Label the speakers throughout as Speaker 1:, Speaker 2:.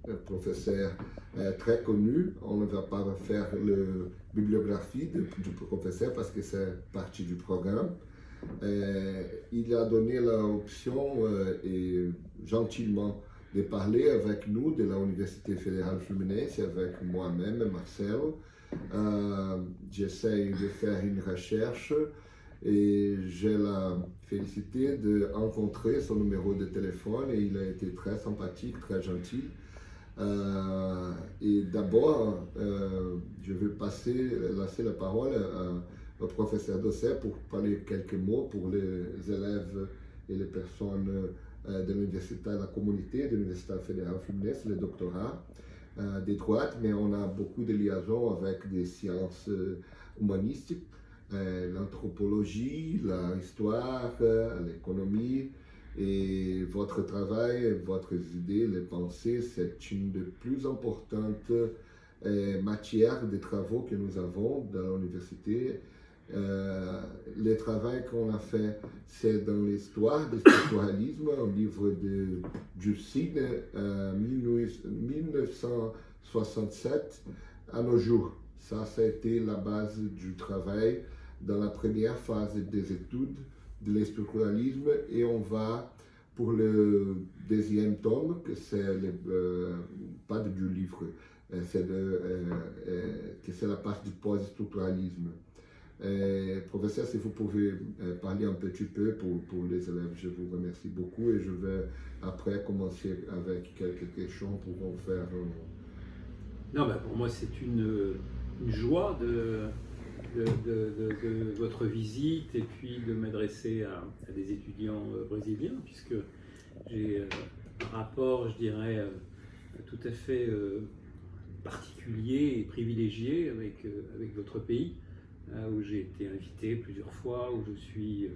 Speaker 1: un professeur très connu. On ne va pas faire la bibliographie du professeur parce que c'est partie du programme. Il a donné l'option et gentiment de parler avec nous de l'Université fédérale fluminense, avec moi-même, Marcelo. J'essaie de faire une recherche et j'ai la félicité de rencontrer son numéro de téléphone et il a été très sympathique, très gentil. Et d'abord, je vais laisser la parole au professeur Dosset pour parler quelques mots pour les élèves et les personnes de l'université, la communauté de l'Université fédérale fluminense, le doctorat des droites, mais on a beaucoup de liaisons avec des sciences humanistiques, l'anthropologie, l'histoire, l'économie. Et votre travail, votre idée, les pensées, c'est une des plus importantes matières de travaux que nous avons dans l'université. Le travail qu'on a fait, c'est dans l'histoire du structuralisme, un livre du Signe, 1967 à nos jours. Ça a été la base du travail dans la première phase des études de l'instructuralisme et on va pour le deuxième tome, que c'est pas du livre, que c'est la partie du post-structuralisme. Professeur, si vous pouvez parler un petit peu pour les élèves, je vous remercie beaucoup et je vais après commencer avec quelques questions pour en faire.
Speaker 2: Non, ben pour moi, c'est une joie de votre visite et puis de m'adresser à des étudiants brésiliens, puisque j'ai un rapport, je dirais, tout à fait particulier et privilégié avec votre pays, où j'ai été invité plusieurs fois, où je suis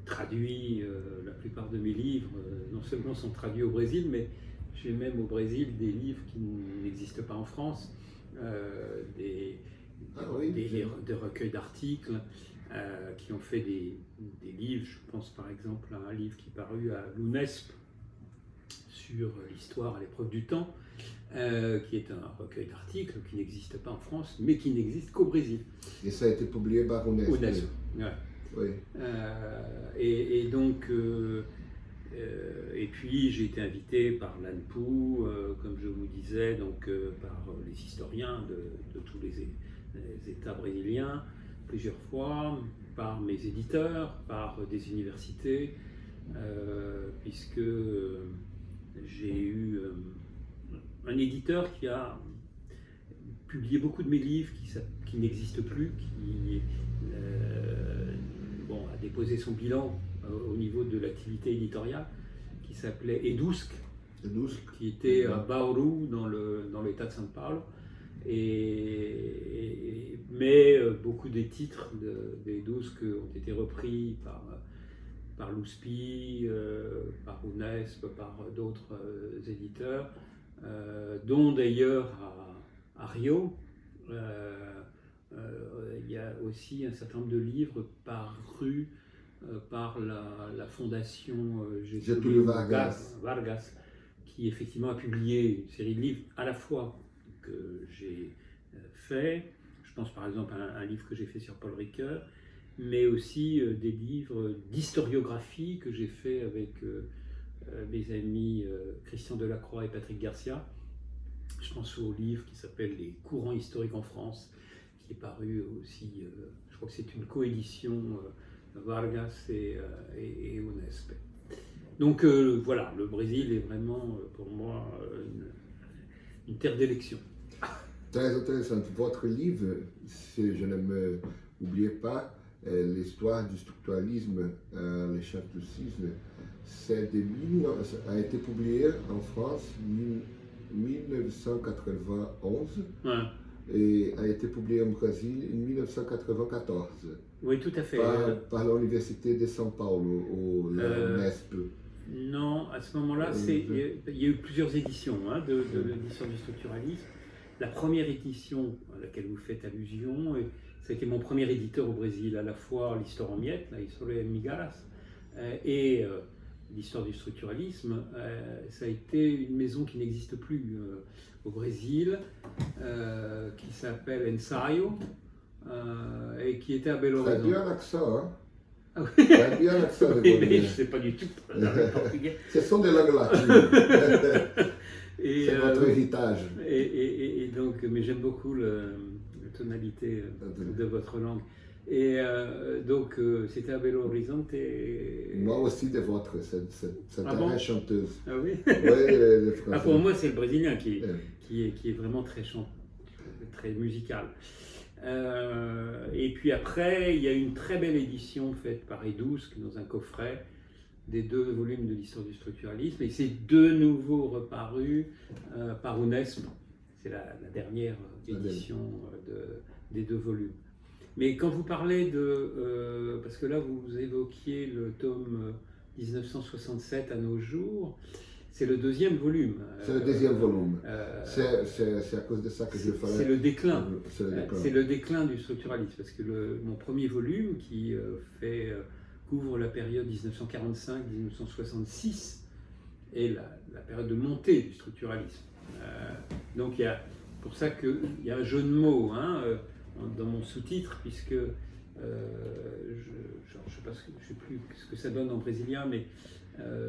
Speaker 2: traduit, la plupart de mes livres, non seulement sont traduits au Brésil, mais j'ai même au Brésil des livres qui n'existent pas en France, des recueils d'articles qui ont fait des livres. Je pense par exemple à un livre qui est paru à l'UNESP sur l'histoire à l'épreuve du temps, qui est un recueil d'articles qui n'existe pas en France, mais qui n'existe qu'au Brésil.
Speaker 1: Et ça a été publié par l'UNESP.
Speaker 2: Ouais.
Speaker 1: Oui.
Speaker 2: Et donc, et puis j'ai été invité par l'ANPU, comme je vous disais, donc par les historiens de tous les États brésiliens, plusieurs fois, par mes éditeurs, par des universités, puisque j'ai eu un éditeur qui a publié beaucoup de mes livres qui n'existent plus, qui a déposé son bilan au niveau de l'activité éditoriale, qui s'appelait Edusc, qui était à Bauru dans l'état de São Paulo. Mais beaucoup des titres d'Edusc ont été repris par l'USPI, par UNESP, par d'autres éditeurs, dont d'ailleurs à Rio. Il y a aussi un certain nombre de livres parus par la fondation Getúlio Vargas, qui effectivement a publié une série de livres à la fois que j'ai fait. Je pense par exemple à un livre que j'ai fait sur Paul Ricoeur, mais aussi des livres d'historiographie que j'ai fait avec mes amis Christian Delacroix et Patrick Garcia. Je pense au livre qui s'appelle Les courants historiques en France, qui est paru aussi, je crois que c'est une coédition Vargas et UNESP. Donc voilà, le Brésil est vraiment pour moi une terre d'élection.
Speaker 1: Très intéressant. Votre livre, si je ne m'oublie pas, l'histoire du structuralisme, les chartoussisme, a été publié en France en 1991 et a été publié en Brésil en 1994.
Speaker 2: Oui, tout à fait.
Speaker 1: Par l'Université de São Paulo, ou l'UNESP.
Speaker 2: Non, à ce moment-là, il y a eu plusieurs éditions de l'édition du structuralisme. La première édition à laquelle vous faites allusion, ça a été mon premier éditeur au Brésil, à la fois l'Histoire en miettes, la Historia en Migaras, et l'histoire du structuralisme, ça a été une maison qui n'existe plus au Brésil, qui s'appelle Ensaio, et qui était à Belo Horizonte.
Speaker 1: Très bien l'accent, hein?
Speaker 2: Ah oui.
Speaker 1: Très bien l'accent.
Speaker 2: Mais je ne sais pas du tout parler portugais.
Speaker 1: Ce sont des langues latines.
Speaker 2: C'est
Speaker 1: votre héritage.
Speaker 2: Et donc, mais j'aime beaucoup la tonalité de votre langue. Et donc, c'était à Belo Horizonte.
Speaker 1: Moi aussi, des vôtres, cette
Speaker 2: bon
Speaker 1: chanteuse.
Speaker 2: Ah oui.
Speaker 1: Oui,
Speaker 2: pour moi, c'est le brésilien qui est vraiment très musical. Et puis après, il y a une très belle édition faite par Edouce, dans un coffret, des 2 volumes de l'histoire du structuralisme, et c'est de nouveau reparu par UNESP. C'est la dernière édition des 2 volumes. Mais quand vous parlez parce que là vous évoquiez le tome 1967 à nos jours, c'est le 2e volume.
Speaker 1: C'est le 2e volume. C'est à cause de ça que je ferai.
Speaker 2: C'est le déclin. C'est le déclin du structuralisme, parce que mon premier volume qui couvre la période 1945-1966 est la période de montée du structuralisme. Donc il y a pour ça qu'il y a un jeu de mots dans mon sous-titre, puisque je ne sais plus ce que ça donne en brésilien, mais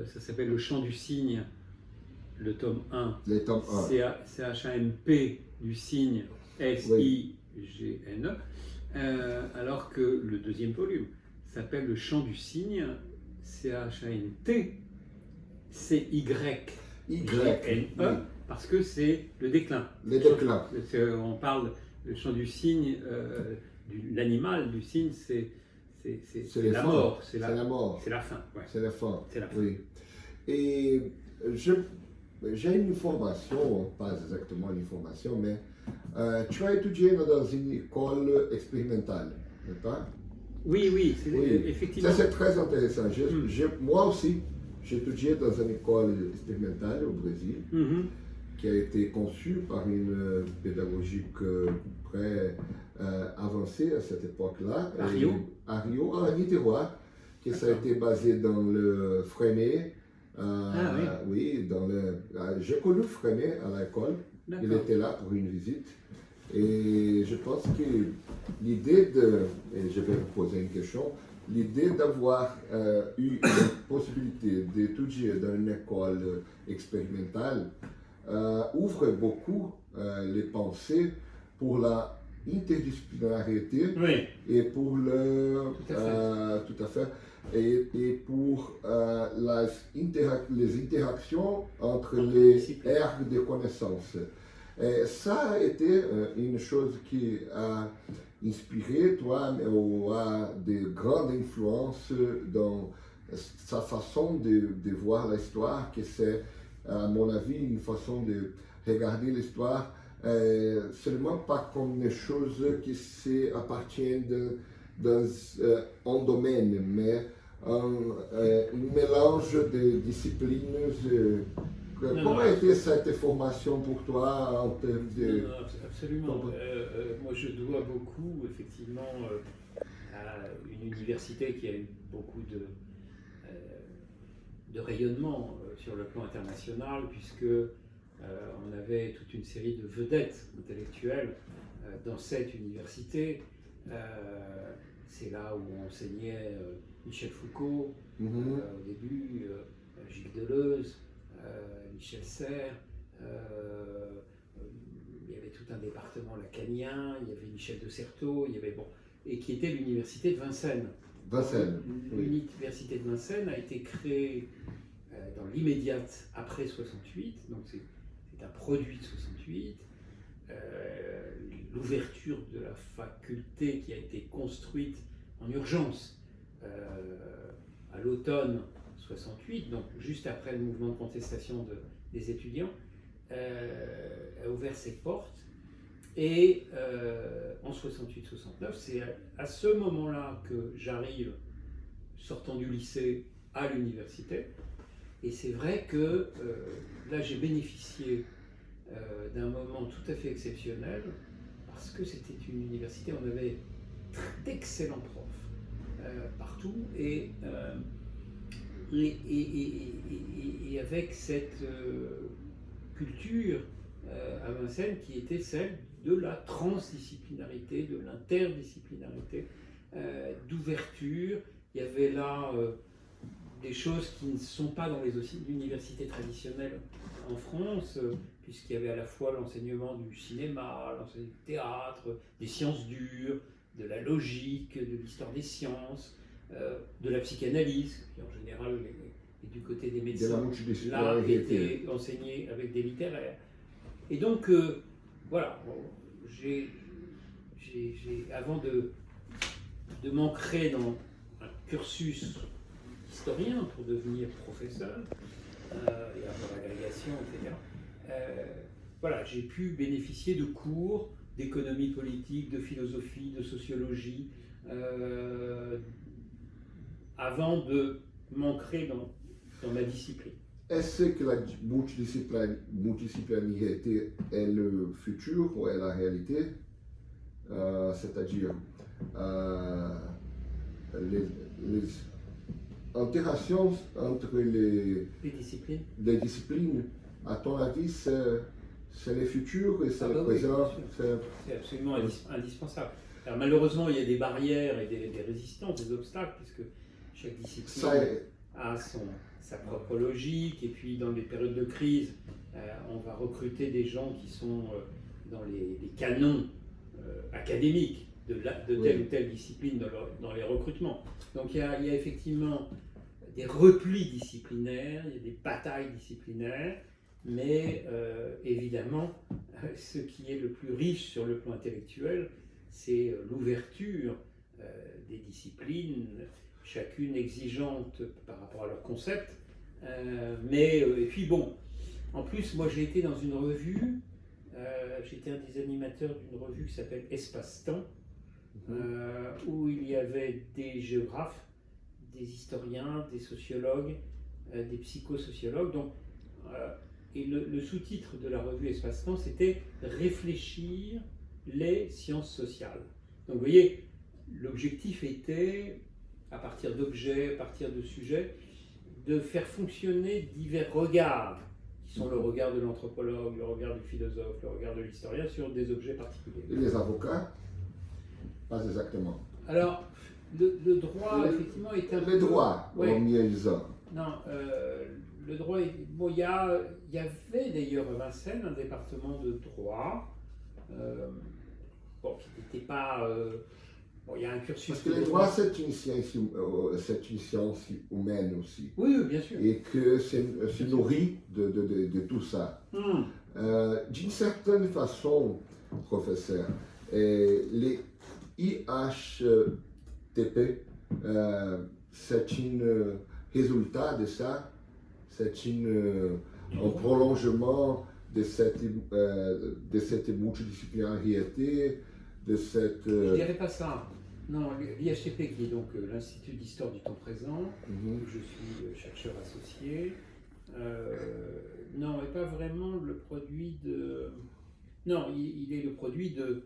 Speaker 2: ça s'appelle Le Chant du Cygne, le tome 1.
Speaker 1: Le tome 1.
Speaker 2: C-H-A-M-P du cygne, S-I-G-N-E, alors que le 2e volume s'appelle Le Chant du Cygne, C-H-A-N-T, C-Y-N-E, parce que c'est le déclin.
Speaker 1: Le déclin.
Speaker 2: On parle, le chant du cygne, l'animal du cygne, c'est la mort. C'est la mort. C'est la fin. Ouais.
Speaker 1: C'est la fin.
Speaker 2: C'est la fin.
Speaker 1: Oui. Et j'ai une formation, pas exactement une formation, mais tu as étudié dans une école expérimentale, n'est-ce pas?
Speaker 2: Oui, effectivement.
Speaker 1: Ça, c'est très intéressant. Moi aussi, j'ai étudié dans une école expérimentale au Brésil, qui a été conçue par une pédagogie très avancée à cette époque-là.
Speaker 2: À Rio,
Speaker 1: à Niterói, qui ça a été basé dans le Freinet. Oui, j'ai connu Freinet à l'école. Il était là pour une visite. Et je pense que l'idée et je vais vous poser une question, l'idée d'avoir eu une possibilité d'étudier dans une école expérimentale ouvre beaucoup les pensées pour la interdisciplinarité et pour tout à fait, et pour les interactions entre les aires de connaissances. Et ça a été une chose qui a inspiré toi ou a de grandes influences dans sa façon de voir l'histoire, que c'est, à mon avis, une façon de regarder l'histoire seulement pas comme des choses qui appartiennent dans un domaine, mais un mélange de disciplines. Comment a été cette formation pour toi en termes de...
Speaker 2: Non, absolument. Moi, je dois beaucoup, effectivement, à une université qui a eu beaucoup de rayonnement sur le plan international, puisque on avait toute une série de vedettes intellectuelles dans cette université. C'est là où enseignait Michel Foucault au début, Gilles Deleuze, Michel Serres, il y avait tout un département lacanien, il y avait Michel de Certeau, et qui était l'université de Vincennes. L'université de Vincennes a été créée dans l'immédiate après 68, donc c'est un produit de 68. L'ouverture de la faculté qui a été construite en urgence à l'automne 68, donc juste après le mouvement de contestation des étudiants, a ouvert ses portes. Et en 68-69, c'est à ce moment-là que j'arrive, sortant du lycée, à l'université. Et c'est vrai que là, j'ai bénéficié d'un moment tout à fait exceptionnel, parce que c'était une université, on avait d'excellents profs partout, et et avec cette culture à Vincennes qui était celle de la transdisciplinarité, de l'interdisciplinarité, d'ouverture. Il y avait là des choses qui ne sont pas dans les universités traditionnelles en France, puisqu'il y avait à la fois l'enseignement du cinéma, l'enseignement du théâtre, des sciences dures, de la logique, de l'histoire des sciences, de la psychanalyse, qui en général est du côté des médecins, là était enseigné avec des littéraires. Et donc, voilà, avant de m'ancrer dans un cursus historien pour devenir professeur et avoir l'agrégation, etc., voilà, j'ai pu bénéficier de cours d'économie politique, de philosophie, de sociologie, avant de m'ancrer dans ma discipline.
Speaker 1: Est-ce que la multidisciplinarité est le futur ou est la réalité? C'est-à-dire les interactions entre les disciplines, à ton avis, c'est le futur et c'est le présent?
Speaker 2: C'est absolument indispensable. Alors, malheureusement, il y a des barrières et des résistances, des obstacles, puisque chaque discipline a sa propre logique, et puis dans les périodes de crise, on va recruter des gens qui sont dans les canons académiques de telle ou telle discipline dans les recrutements. Donc il y a effectivement des replis disciplinaires, il y a des batailles disciplinaires, mais évidemment, ce qui est le plus riche sur le plan intellectuel, c'est l'ouverture des disciplines, chacune exigeante par rapport à leur concept. Et puis bon, en plus, moi j'ai été dans une revue, j'étais un des animateurs d'une revue qui s'appelle Espace-Temps, où il y avait des géographes, des historiens, des sociologues, des psychosociologues. Donc, et le sous-titre de la revue Espace-Temps, c'était « Réfléchir les sciences sociales ». Donc vous voyez, l'objectif était, à partir d'objets, à partir de sujets, de faire fonctionner divers regards, qui sont le regard de l'anthropologue, le regard du philosophe, le regard de l'historien sur des objets particuliers.
Speaker 1: Et les avocats? Pas exactement.
Speaker 2: Alors, le droit, effectivement, est un peu...
Speaker 1: Le droit,
Speaker 2: ouais.
Speaker 1: Non,
Speaker 2: le droit, bon, il y avait d'ailleurs à Vincennes un département de droit, bon, qui n'était pas... bon, il y a un cursus...
Speaker 1: Parce que le droit, c'est une science humaine aussi.
Speaker 2: Oui, bien sûr.
Speaker 1: Et que c'est nourri de tout ça. D'une certaine façon, professeur, les IHTP, c'est un résultat de ça, c'est un prolongement de cette multidisciplinarité, de cette...
Speaker 2: Je ne dirais pas ça. Non, l'IHTP, qui est donc l'Institut d'Histoire du Temps Présent, où je suis chercheur associé, non, n'est pas vraiment le produit de... Non, il est le produit de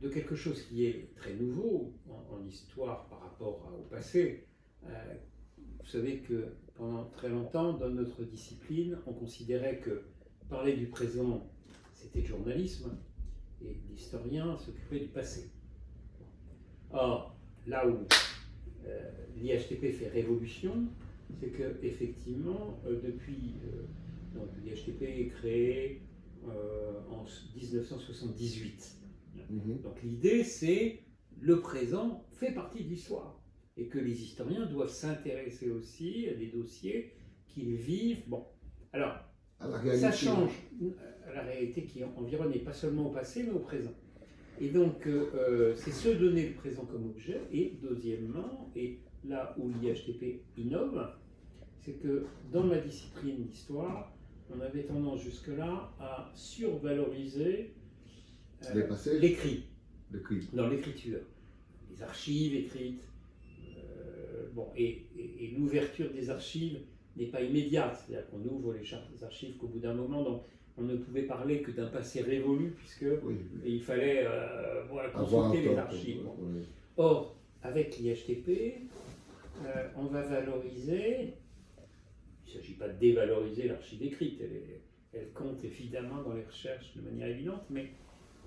Speaker 2: quelque chose qui est très nouveau en histoire par rapport au passé. Vous savez que pendant très longtemps, dans notre discipline, on considérait que parler du présent, c'était le journalisme, et l'historien s'occupait du passé. Or, là où l'IHTP fait révolution, c'est qu'effectivement, depuis... donc l'IHTP est créé en 1978. Donc l'idée, c'est le présent fait partie de l'histoire et que les historiens doivent s'intéresser aussi à des dossiers qu'ils vivent. Bon, alors, ça change à la réalité qui environne, et pas seulement au passé, mais au présent. Et donc, c'est se donner le présent comme objet. Et deuxièmement, et là où l'IHTP innove, c'est que dans ma discipline d'histoire, on avait tendance jusque-là à survaloriser l'écrit, dans l'écriture, les archives écrites. Bon, et l'ouverture des archives n'est pas immédiate, c'est-à-dire qu'on ouvre les archives qu'au bout d'un moment, donc on ne pouvait parler que d'un passé révolu, puisque il fallait consulter les archives. Or, avec l'IHTP, on va valoriser il ne s'agit pas de dévaloriser l'archive écrite, elle compte évidemment dans les recherches de manière évidente, mais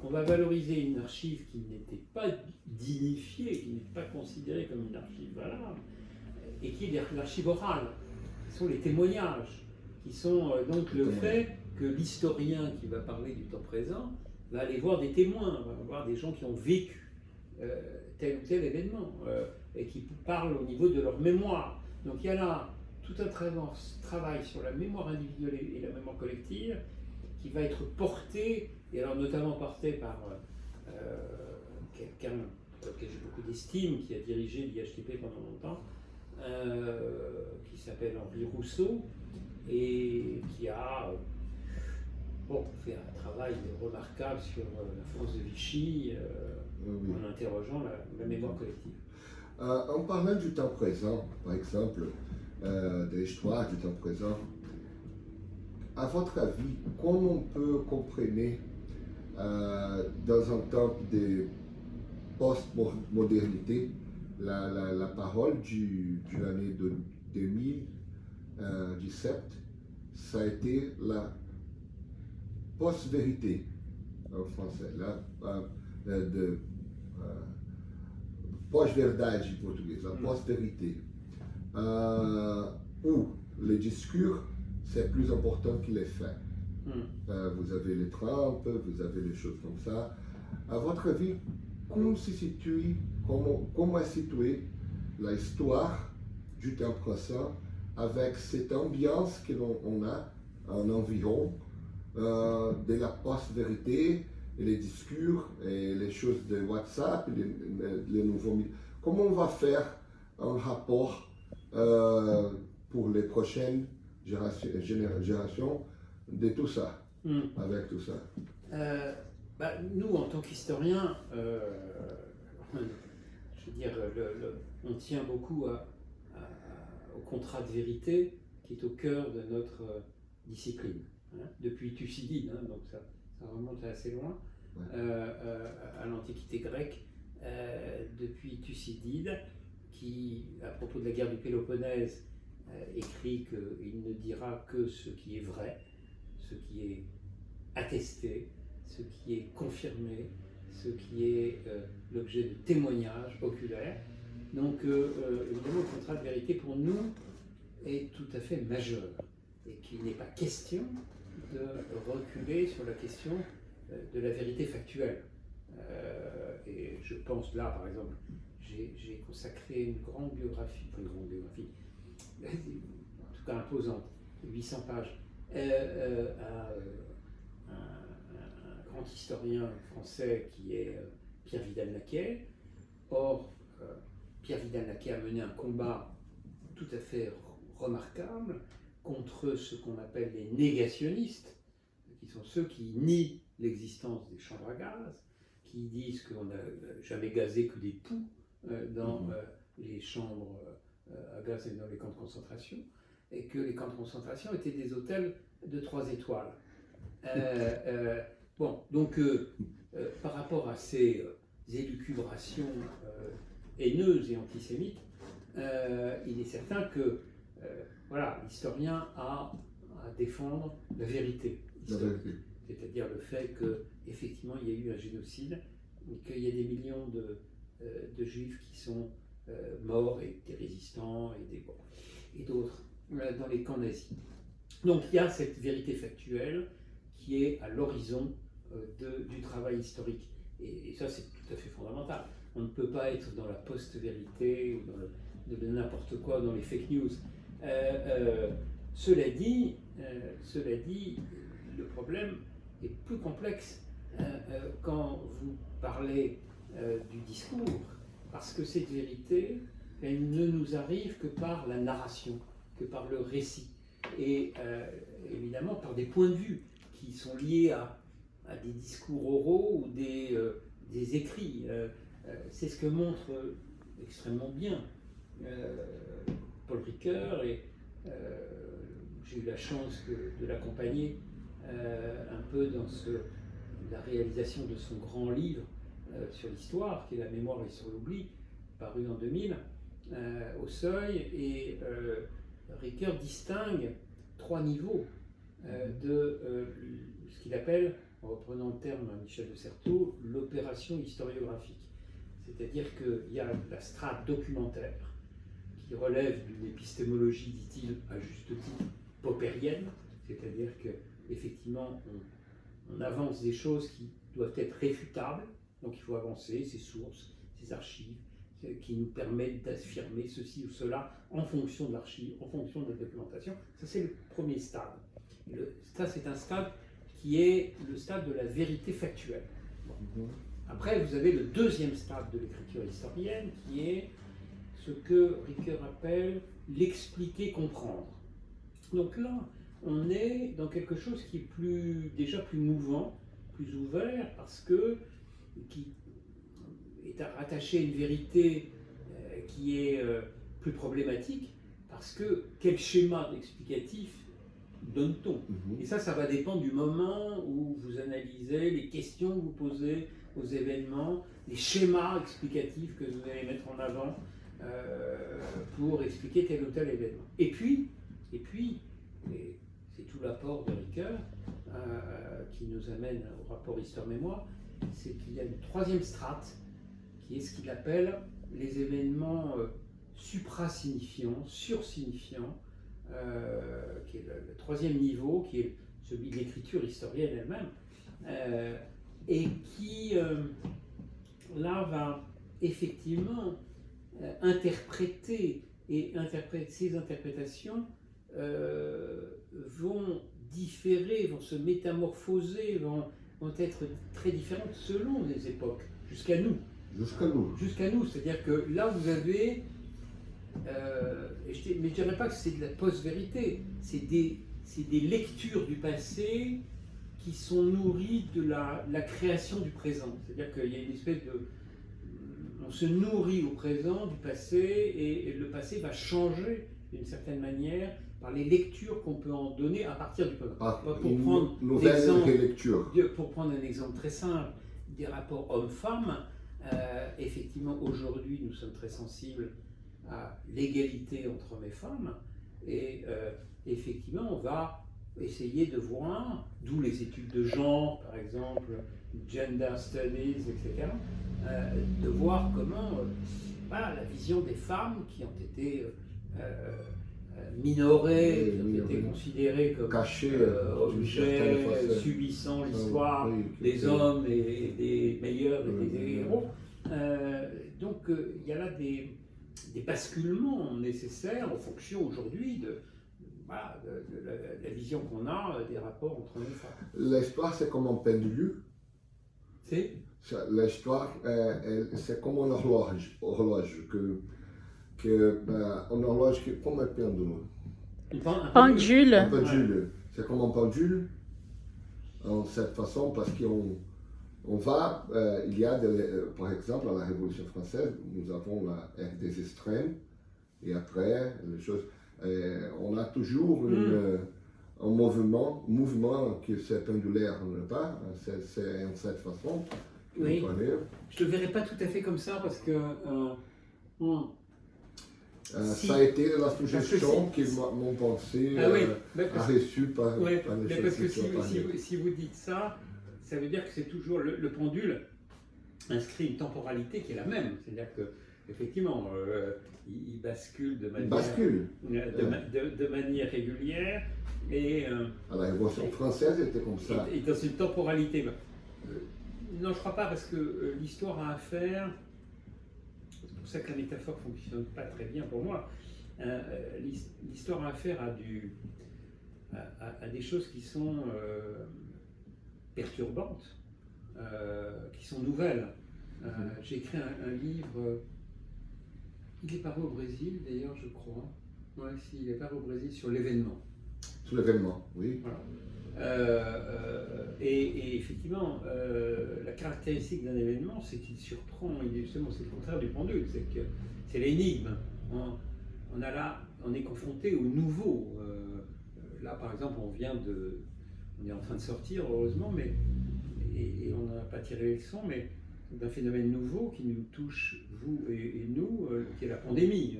Speaker 2: on va valoriser une archive qui n'était pas dignifiée, qui n'est pas considérée comme une archive valable, et qui est l'archive orale, qui sont les témoignages, qui sont donc le fait que l'historien qui va parler du temps présent va aller voir des témoins, va voir des gens qui ont vécu tel ou tel événement, et qui parlent au niveau de leur mémoire. Donc il y a là tout un travail sur la mémoire individuelle et la mémoire collective qui va être porté, et alors notamment porté par quelqu'un auquel j'ai beaucoup d'estime, qui a dirigé l'IHTP pendant longtemps, qui s'appelle Henri Rousseau, et qui a fait un travail remarquable sur la France de Vichy, en interrogeant la mémoire collective.
Speaker 1: En parlant du temps présent, par exemple, de l'histoire du temps présent, à votre avis, comment on peut comprendre dans un temps de post-modernité la parole de l'année 2017, ça a été la post-vérité en français, pós-verdade em português, la post-vérité, où le discours c'est plus important que les faits. Vous avez les Trump, vous avez des choses comme ça. À votre avis, comment est située l'histoire du temps présent avec cette ambiance que l'on a en environ de la post-vérité et les discours et les choses de WhatsApp, les nouveaux médias. Comment on va faire un rapport pour les prochaines générations de tout ça, avec tout ça?
Speaker 2: Nous, en tant qu'historiens, je veux dire, on tient beaucoup au contrat de vérité qui est au cœur de notre discipline. Depuis Thucydide, donc ça remonte assez loin, à l'Antiquité grecque, depuis Thucydide, qui, à propos de la guerre du Péloponnèse, écrit qu'il ne dira que ce qui est vrai, ce qui est attesté, ce qui est confirmé, ce qui est l'objet de témoignages oculaires. Donc, évidemment, le contrat de vérité pour nous est tout à fait majeur, et qu'il n'est pas question de reculer sur la question de la vérité factuelle. Et je pense là, par exemple, j'ai consacré une grande biographie, en tout cas imposante, 800 pages, à un grand historien français qui est Pierre Vidal-Naquet. Or, Pierre Vidal-Naquet a mené un combat tout à fait remarquable contre ce qu'on appelle les négationnistes, qui sont ceux qui nient l'existence des chambres à gaz, qui disent qu'on n'a jamais gazé que des poux dans les chambres à gaz et dans les camps de concentration, et que les camps de concentration étaient des hôtels de 3 étoiles. Donc par rapport à ces élucubrations haineuses et antisémites, il est certain que l'historien a à défendre la vérité historique, c'est-à-dire le fait qu'effectivement il y a eu un génocide, qu'il y a des millions de juifs qui sont morts, et des résistants et d'autres dans les camps nazis. Donc il y a cette vérité factuelle qui est à l'horizon du travail historique. Et ça, c'est tout à fait fondamental. On ne peut pas être dans la post-vérité ou dans n'importe quoi, dans les fake news. Cela dit, le problème est plus complexe quand vous parlez du discours, parce que cette vérité, elle ne nous arrive que par la narration, que par le récit, et évidemment par des points de vue qui sont liés à des discours oraux ou des écrits. C'est ce que montre extrêmement bien Paul Ricoeur, et j'ai eu la chance de l'accompagner un peu dans la réalisation de son grand livre sur l'histoire, qui est La mémoire et sur l'oubli, paru en 2000 au Seuil. Et Ricoeur distingue 3 niveaux de ce qu'il appelle, en reprenant le terme à Michel de Certeau, l'opération historiographique. C'est-à-dire qu'il y a la strate documentaire qui relève d'une épistémologie, dit-il, à juste titre, popérienne, c'est-à-dire qu'effectivement, on avance des choses qui doivent être réfutables, donc il faut avancer ses sources, ses archives, qui nous permettent d'affirmer ceci ou cela en fonction de l'archive, en fonction de la documentation. Ça, c'est le premier stade. Ça, c'est un stade qui est le stade de la vérité factuelle. Bon. Après, vous avez le deuxième stade de l'écriture historienne, qui est ce que Ricoeur appelle l'expliquer comprendre. Donc là, on est dans quelque chose qui est déjà plus mouvant, plus ouvert, parce que qui est rattaché à une vérité qui est plus problématique, parce que quel schéma explicatif donne-t-on? Et ça va dépendre du moment où vous analysez les questions que vous posez aux événements, les schémas explicatifs que vous allez mettre en avant pour expliquer tel ou tel événement. Et puis c'est tout l'apport de Ricoeur qui nous amène au rapport Histoire-Mémoire, c'est qu'il y a une troisième strate qui est ce qu'il appelle les événements suprasignifiants, sursignifiants, qui est le troisième niveau, qui est celui de l'écriture historienne elle-même, et qui, là, va effectivement interpréter, et ces interprétations vont différer, vont se métamorphoser, vont être très différentes selon les époques, jusqu'à nous. Jusqu'à nous, c'est-à-dire que là vous avez, mais je ne dirais pas que c'est de la post-vérité, c'est des lectures du passé qui sont nourries de la création du présent. C'est-à-dire qu'il y a une espèce de... On se nourrit au présent du passé et le passé va changer d'une certaine manière par les lectures qu'on peut en donner à partir du présent. Pour prendre un exemple très simple, des rapports hommes-femmes, effectivement aujourd'hui nous sommes très sensibles à l'égalité entre hommes et femmes, et effectivement on va essayer de voir, d'où les études de genre par exemple, gender studies, etc., de voir comment voilà, la vision des femmes qui ont été minorées, qui ont été considérées comme
Speaker 1: cachées,
Speaker 2: objets subissant l'histoire des hommes et des meilleurs et des héros. Donc il y a là des basculements nécessaires en fonction aujourd'hui de la vision qu'on a des rapports entre hommes et femmes.
Speaker 1: L'histoire, c'est comme un pendule. L'histoire, c'est comme un horloge une horloge comme un pendule.
Speaker 3: Pendule.
Speaker 1: Un pendule. C'est comme un pendule, en cette façon, parce qu'on va, il y a, par exemple, à la Révolution française, nous avons l'ère des extrêmes, et après, les choses, on a toujours un mouvement qui c'est pendulaire, pas? C'est en cette façon.
Speaker 2: Oui, je ne le verrai pas tout à fait comme ça, parce que...
Speaker 1: ça a été la suggestion que mon pensée a reçue par les
Speaker 2: parce que si vous dites ça, ça veut dire que c'est toujours le pendule inscrit une temporalité qui est la même. C'est-à-dire qu'effectivement, il bascule de manière régulière. Et,
Speaker 1: à la Révolution française, c'était comme ça.
Speaker 2: Et dans une temporalité. Non, je ne crois pas, parce que l'histoire a affaire... C'est pour ça que la métaphore ne fonctionne pas très bien pour moi. L'histoire a affaire à des choses qui sont perturbantes, qui sont nouvelles. J'ai écrit un livre, il est paru au Brésil d'ailleurs, je crois. Oui, il est paru au Brésil sur l'événement.
Speaker 1: Sur l'événement, oui.
Speaker 2: Voilà. Et effectivement, la caractéristique d'un événement, c'est qu'il surprend. Justement, c'est le contraire du pendule, c'est l'énigme. On est confronté au nouveau. Là, par exemple, on est en train de sortir, heureusement, et on n'a pas tiré les leçons, mais d'un phénomène nouveau qui nous touche, vous et nous, qui est la pandémie.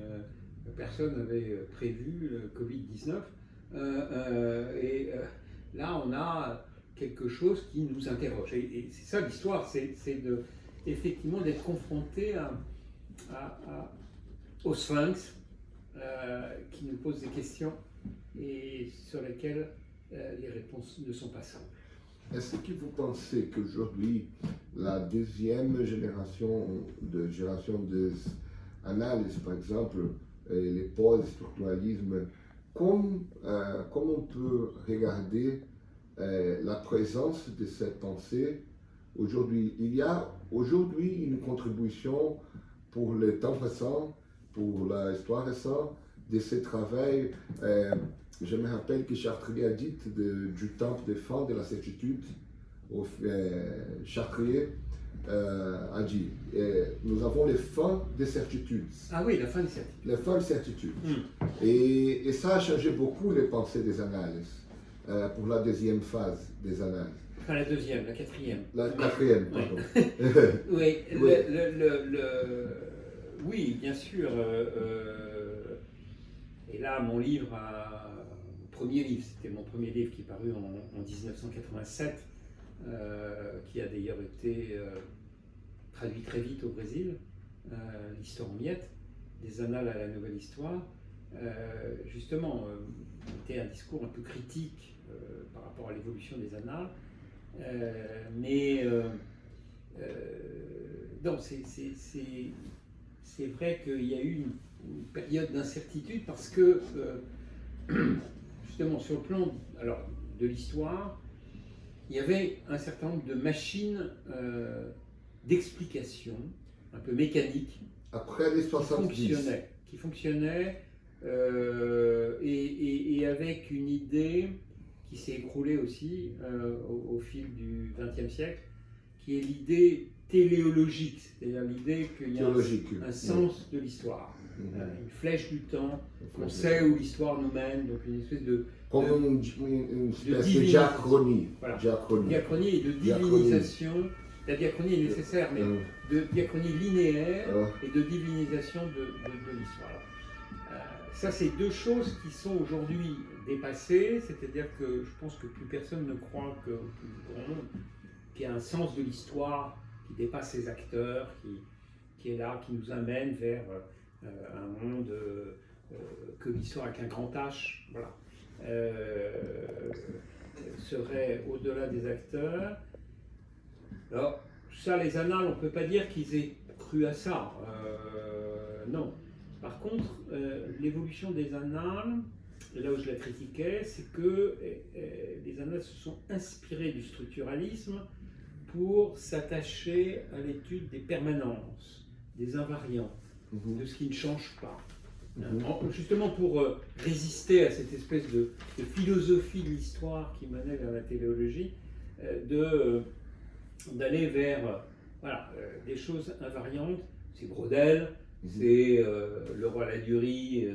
Speaker 2: personne n'avait prévu le Covid-19. Là, on a quelque chose qui nous interroge. Et c'est ça l'histoire, c'est effectivement d'être confronté au Sphinx qui nous pose des questions et sur lesquelles les réponses ne sont pas simples.
Speaker 1: Est-ce que vous pensez qu'aujourd'hui, la deuxième génération des analyses, par exemple, les post-structuralismes, comme on peut regarder la présence de cette pensée aujourd'hui? Il y a aujourd'hui une contribution pour le temps récent, pour l'histoire récente, de ce travail. Je me rappelle que Chartrier a dit du temps de fin de la certitude. Chartrier a dit nous avons les fins des certitudes.
Speaker 2: Ah oui, la fin des certitudes.
Speaker 1: Les fins des certitudes. Et ça a changé beaucoup les pensées des analyses pour la deuxième phase des analyses.
Speaker 2: Enfin, la deuxième, la quatrième.
Speaker 1: La quatrième, pardon.
Speaker 2: Oui,
Speaker 1: oui.
Speaker 2: Oui, bien sûr. Et là, mon livre, premier livre, c'était mon premier livre qui est paru en 1987, qui a d'ailleurs été traduit très vite au Brésil, l'histoire en miettes, des annales à la nouvelle histoire. Justement, c'était un discours un peu critique par rapport à l'évolution des annales. Non, c'est vrai qu'il y a eu une période d'incertitude parce que, justement, sur le plan de l'histoire, il y avait un certain nombre de machines d'explication, un peu mécaniques,
Speaker 1: après les 70,
Speaker 2: qui fonctionnaient et avec une idée qui s'est écroulée aussi au fil du XXe siècle, qui est l'idée téléologique, c'est-à-dire l'idée qu'il y a un sens de l'histoire, une flèche du temps, on sait où l'histoire nous mène, donc une espèce de...
Speaker 1: Comme une espèce de diachronie.
Speaker 2: Voilà. Diachronie et de divinisation. La diachronie est nécessaire, mais de diachronie linéaire et de divinisation de l'histoire. Ça, c'est deux choses qui sont aujourd'hui dépassées, c'est-à-dire que je pense que plus personne ne croit qu'il y a un sens de l'histoire qui dépasse ses acteurs, qui est là, qui nous amène vers un monde que l'histoire avec un grand H, voilà, serait au-delà des acteurs. Alors, ça, les annales, on ne peut pas dire qu'ils aient cru à ça. Non. Par contre, l'évolution des annales, là où je la critiquais, c'est que les annales se sont inspirées du structuralisme pour s'attacher à l'étude des permanences, des invariants, de ce qui ne change pas. Justement pour résister à cette espèce de philosophie de l'histoire qui menait vers la téléologie, d'aller vers des choses invariantes. C'est Braudel, c'est le roi Ladurie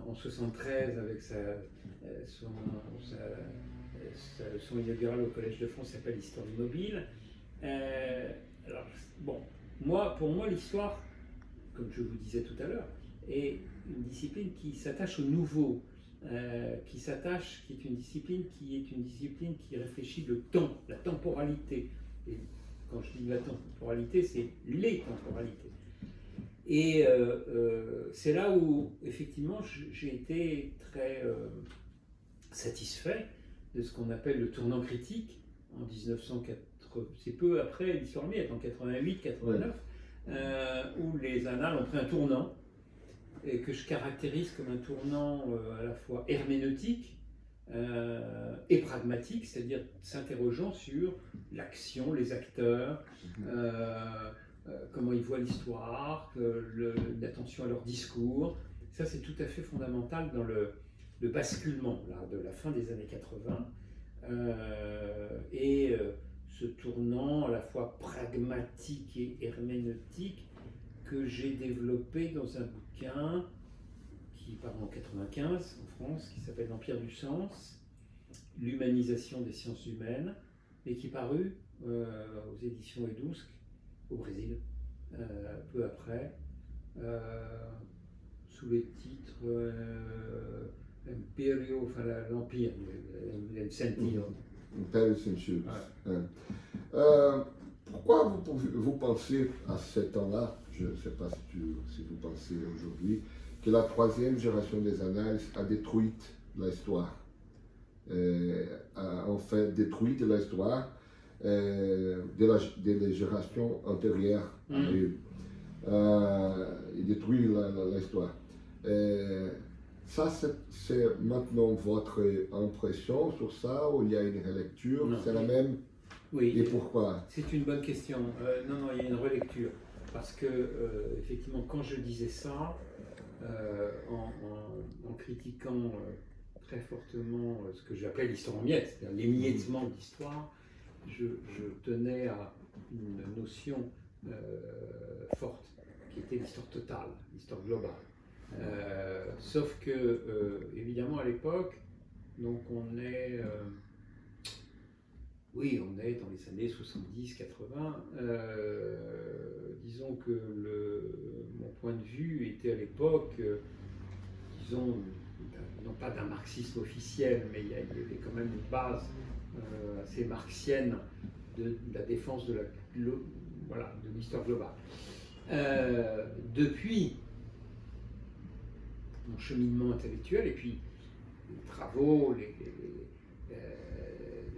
Speaker 2: en 73 avec son inaugural au Collège de France, s'appelle Histoire du mobile. Pour moi, l'histoire, comme je vous disais tout à l'heure, est une discipline qui s'attache au nouveau, qui est une discipline qui réfléchit le temps, la temporalité. Et quand je dis la temporalité, c'est les temporalités. Et c'est là où, effectivement, j'ai été très satisfait de ce qu'on appelle le tournant critique en 1980. C'est peu après l'histoire miette, en 88-89, où les annales ont pris un tournant, et que je caractérise comme un tournant à la fois herméneutique et pragmatique, c'est-à-dire s'interrogeant sur l'action, les acteurs, comment ils voient l'histoire, l'attention à leur discours. Ça, c'est tout à fait fondamental dans le basculement là, de la fin des années 80 ce tournant à la fois pragmatique et herméneutique que j'ai développé dans un bouquin qui est paru en 95 en France, qui s'appelle L'Empire du sens, l'humanisation des sciences humaines, et qui est paru aux éditions Edusque au Brésil, peu après, sous le titre Imperio, enfin l'Empire, le Sentiero.
Speaker 1: Império Sentiero. Pourquoi vous pensez à ce temps-là, je ne sais pas si vous pensez aujourd'hui, que la troisième génération des annales a détruit l'histoire, a en fait détruit l'histoire des générations antérieures à eux, et détruit l'histoire. Ça, c'est maintenant votre impression sur ça, ou il y a une relecture? C'est la même?
Speaker 2: Oui.
Speaker 1: Et pourquoi?
Speaker 2: C'est une bonne question. Non, il y a une relecture. Parce que, effectivement, quand je disais ça, en critiquant très fortement ce que j'appelais l'histoire en miettes, c'est-à-dire l'émiettement de l'histoire, je tenais à une notion forte, qui était l'histoire totale, l'histoire globale. Sauf que, évidemment, à l'époque, donc on est dans les années 70-80. Disons que mon point de vue était à l'époque, disons, non pas d'un marxisme officiel, mais il y avait quand même une base assez marxienne de la défense de l'histoire globale. Depuis mon cheminement intellectuel et puis les travaux, les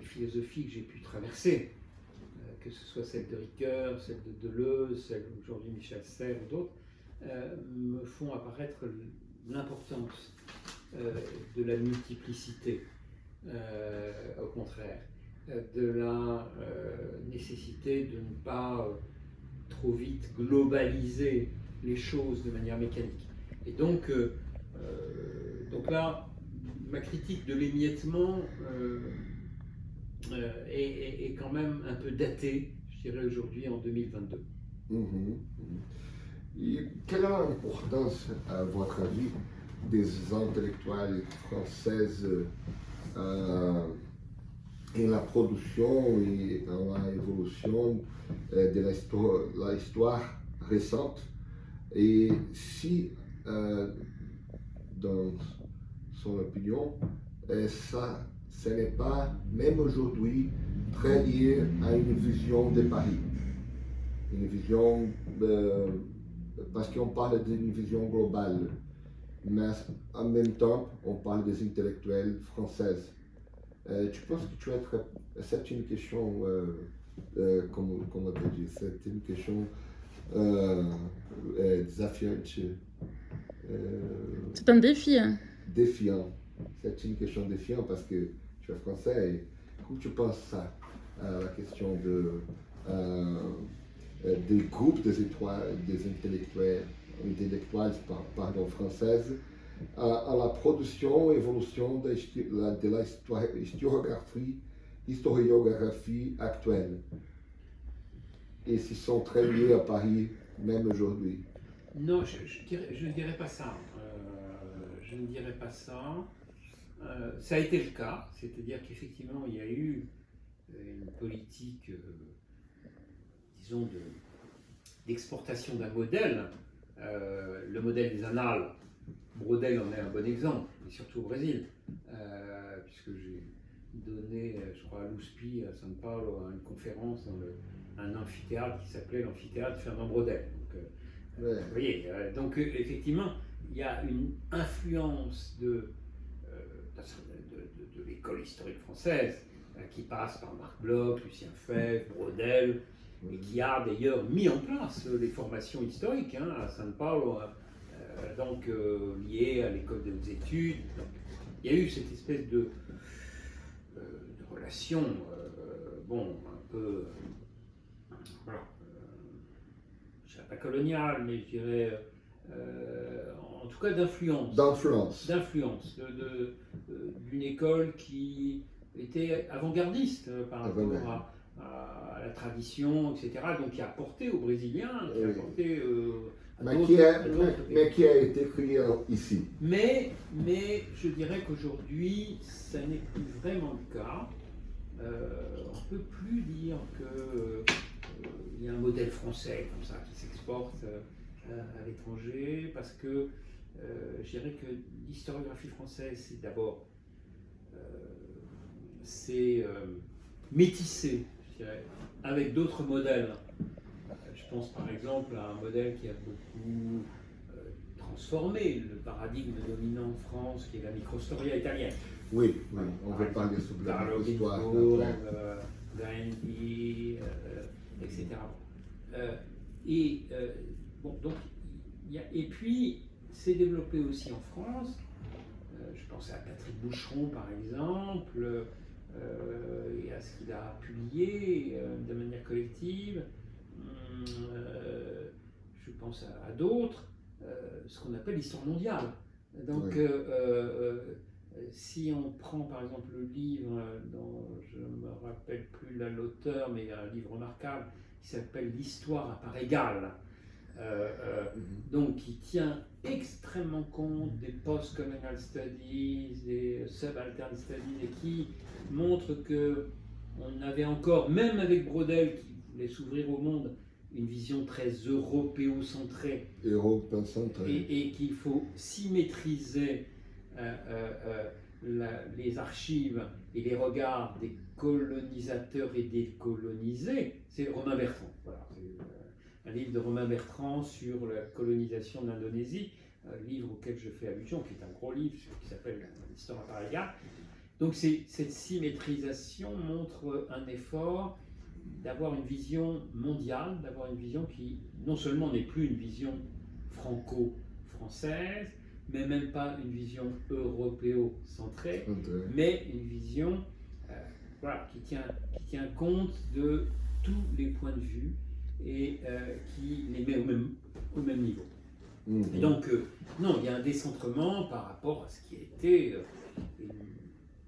Speaker 2: philosophies que j'ai pu traverser, que ce soit celle de Ricoeur, celle de Deleuze, celle aujourd'hui Michel Serres ou d'autres, me font apparaître l'importance de la multiplicité, au contraire, de la nécessité de ne pas trop vite globaliser les choses de manière mécanique. Et donc là, ma critique de l'émiettement est quand même un peu datée, je dirais aujourd'hui en 2022.
Speaker 1: Et quelle est l'importance, à votre avis, des intellectuels françaises en la production et dans l'évolution de l'histoire récente? Et si, dans son opinion, ce n'est pas, même aujourd'hui, très lié à une vision de Paris. Une vision, parce qu'on parle d'une vision globale, mais en même temps, on parle des intellectuels françaises. Tu penses que c'est une question, comment te dire, c'est une question désafiante.
Speaker 3: C'est un défi. Hein.
Speaker 1: Défiant. C'est une question défiante parce que tu es français et comment tu penses ça, la question des groupes des intellectuels françaises à la production et évolution de la historiographie actuelle, et s'ils sont très liés à Paris même aujourd'hui?
Speaker 2: Non, je ne dirais pas ça. Je ne dirais pas ça. Ça a été le cas, c'est-à-dire qu'effectivement il y a eu une politique, disons, d'exportation d'un modèle. Le modèle des annales, Braudel en est un bon exemple, et surtout au Brésil, puisque j'ai donné, je crois, à l'USP, à São Paulo, une conférence dans un amphithéâtre qui s'appelait l'amphithéâtre Fernand Braudel. Donc, vous voyez, donc effectivement, il y a une influence de l'école historique française qui passe par Marc Bloch, Lucien Febvre, Braudel, et qui a d'ailleurs mis en place les formations historiques à São Paulo, donc liées à l'école des hautes études. Donc, il y a eu cette espèce de relation, un peu, voilà, je dirais pas coloniale, mais je dirais, en tout cas d'influence, d'une école qui était avant-gardiste par rapport à la tradition, etc. Donc qui a apporté aux Brésiliens, qui a apporté
Speaker 1: mais qui a été créé ici.
Speaker 2: Mais je dirais qu'aujourd'hui, ça n'est plus vraiment le cas. On ne peut plus dire qu'il y a un modèle français comme ça qui s'exporte à l'étranger, parce que je dirais que l'historiographie française, c'est d'abord métissé, je dirais, avec d'autres modèles. Je pense par exemple à un modèle qui a beaucoup transformé le paradigme dominant en France, qui est la microstoria italienne.
Speaker 1: Oui, on va parler sur la microhistoire.
Speaker 2: Gandhi, etc. Donc, et puis, c'est développé aussi en France. Je pense à Patrick Boucheron, par exemple, et à ce qu'il a publié de manière collective. Je pense à d'autres, ce qu'on appelle l'histoire mondiale. Donc, oui. Si on prend par exemple le livre dont je ne me rappelle plus l'auteur, mais un livre remarquable qui s'appelle L'histoire à part égale, donc qui tient extrêmement compte des post-colonial studies, des subaltern studies, et qui montre que on avait encore, même avec Braudel qui voulait s'ouvrir au monde, une vision très européocentrée, et qu'il faut symétriser les archives et les regards des colonisateurs et des colonisés. C'est Romain Bertrand. Voilà, c'est un livre de Romain Bertrand sur la colonisation de l'Indonésie, un livre auquel je fais allusion, qui est un gros livre qui s'appelle L'histoire à part égale. Donc cette symétrisation montre un effort d'avoir une vision mondiale, d'avoir une vision qui non seulement n'est plus une vision franco-française, mais même pas une vision européo-centrée, mais une vision qui tient compte de tous les points de vue et qui les met au même niveau. Et donc, non, il y a un décentrement par rapport à ce qui a été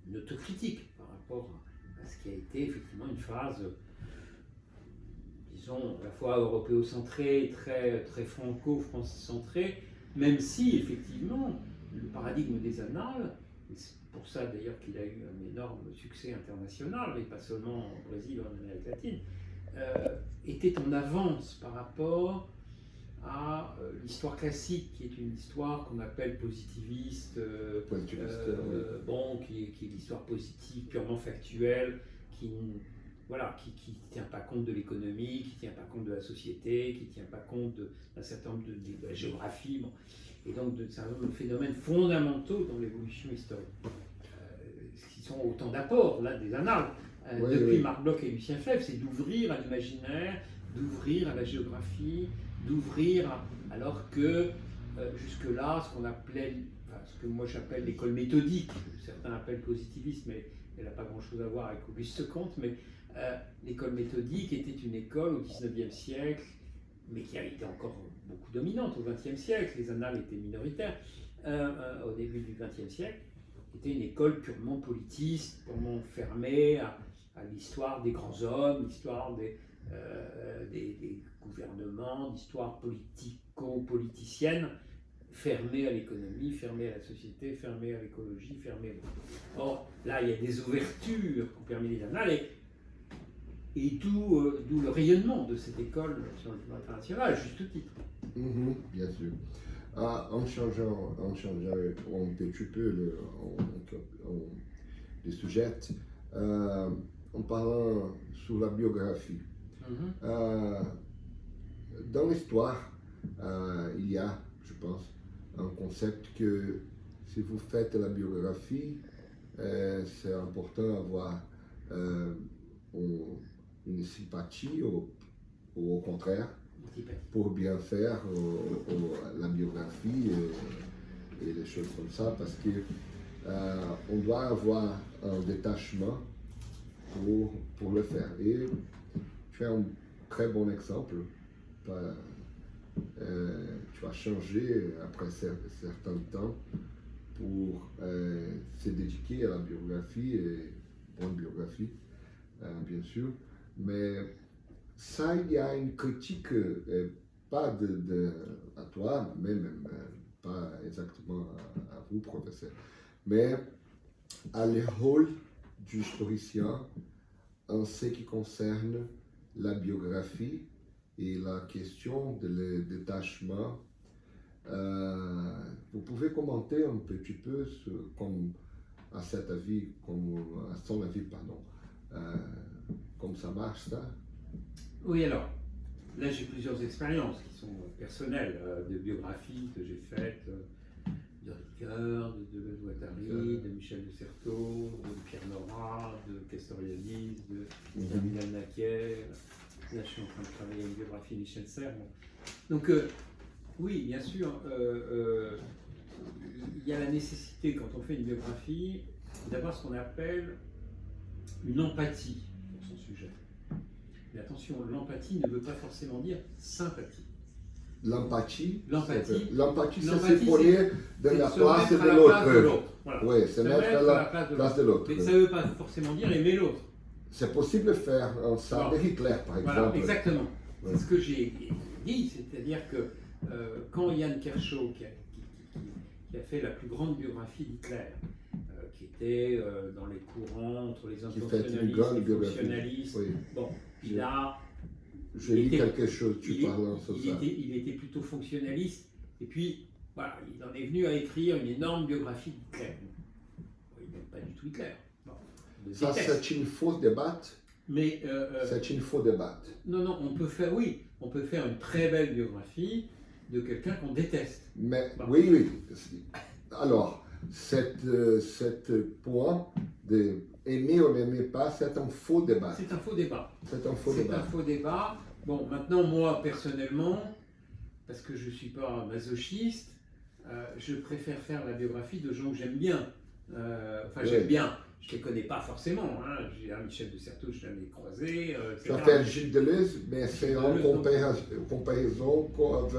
Speaker 2: une autocritique, par rapport à ce qui a été effectivement une phase, disons, à la fois européo-centrée, très, très franco-france-centrée, même si, effectivement, le paradigme des annales, et c'est pour ça d'ailleurs qu'il a eu un énorme succès international, et pas seulement au Brésil ou en Amérique latine, était en avance par rapport à l'histoire classique, qui est une histoire qu'on appelle positiviste, qui est l'histoire positive, purement factuelle, qui tient pas compte de l'économie, qui tient pas compte de la société, qui tient pas compte d'un certain nombre de la géographie, et donc d'un certain nombre de phénomènes fondamentaux dans l'évolution historique, qui sont autant d'apports là des annales depuis Marc Bloch et Lucien Febvre, c'est d'ouvrir à l'imaginaire, d'ouvrir à la géographie, d'ouvrir alors que jusque-là, ce que moi j'appelle l'école méthodique, que certains appellent positivisme, mais elle n'a pas grand-chose à voir avec Auguste Comte, mais l'école méthodique était une école au XIXe siècle, mais qui a été encore beaucoup dominante au XXe siècle. Les annales étaient minoritaires au début du XXe siècle. C'était une école purement politiste, purement fermée à l'histoire des grands hommes, l'histoire des gouvernements, l'histoire politico-politicienne, fermée à l'économie, fermée à la société, fermée à l'écologie, fermée. Or, là, il y a des ouvertures qui ont permis les annales, et d'où le rayonnement de cette école sur le plan international, à juste titre.
Speaker 1: Bien sûr. En changeant un petit peu le sujet, en parlant sur la biographie. Dans l'histoire, il y a, je pense, un concept que si vous faites la biographie, c'est important d'avoir une sympathie ou au contraire pour bien faire la biographie et les choses comme ça, parce que on doit avoir un détachement pour le faire. Et tu as un très bon exemple. Tu as changé après certains temps pour se dédiquer à la biographie, et bonne biographie, bien sûr. Mais ça, il y a une critique, pas à toi, même pas exactement à vous, professeur, mais à le rôle du historien en ce qui concerne la biographie et la question de le détachement Vous pouvez commenter un petit peu comme à cet avis, à son avis, pardon, comme ça marche ça?
Speaker 2: Oui, alors, là j'ai plusieurs expériences qui sont personnelles, de biographies que j'ai faites, de Ricoeur, de Deleuze Guattari, de Michel de Certeau, de Pierre Nora, de Castoriadis, de David Naquet. Là je suis en train de travailler une biographie de Michel Serres. Donc oui, bien sûr, il y a la nécessité quand on fait une biographie d'avoir ce qu'on appelle une empathie pour son sujet. Mais attention, l'empathie ne veut pas forcément dire sympathie.
Speaker 1: L'empathie,
Speaker 2: l'empathie,
Speaker 1: c'est se poser dans la place de l'autre.
Speaker 2: Voilà.
Speaker 1: Oui, c'est mettre à la place de l'autre.
Speaker 2: Mais ça ne veut pas forcément dire aimer l'autre.
Speaker 1: C'est possible de faire ça avec Hitler, par exemple.
Speaker 2: Voilà, exactement. Ouais. C'est ce que j'ai dit, c'est-à-dire que quand Yann Kershaw, qui a fait la plus grande biographie d'Hitler, qui était dans les courants entre les intentionnalistes et les fonctionnalistes, oui. Bon, il a...
Speaker 1: J'ai lu quelque chose, tu parles sur ça.
Speaker 2: Il était plutôt fonctionnaliste, et puis voilà, il en est venu à écrire une énorme biographie d'Hitler. Il n'aime pas du tout Hitler. Bon,
Speaker 1: ça, c'est une fausse débat.
Speaker 2: Mais
Speaker 1: c'est une fausse débat.
Speaker 2: Non, on peut faire une très belle biographie de quelqu'un qu'on déteste.
Speaker 1: Mais bon. Oui. Alors, cette point de aimer ou n'aimer pas, c'est un faux débat.
Speaker 2: C'est un faux débat.
Speaker 1: C'est un faux
Speaker 2: débat. Bon, maintenant, moi, personnellement, parce que je ne suis pas masochiste, je préfère faire la biographie de gens que j'aime bien. J'aime bien. Je ne les connais pas forcément. Hein. J'ai un Michel de Certeau, je l'ai croisé.
Speaker 1: Tu as fait Gilles Deleuze, mais c'est en comparaison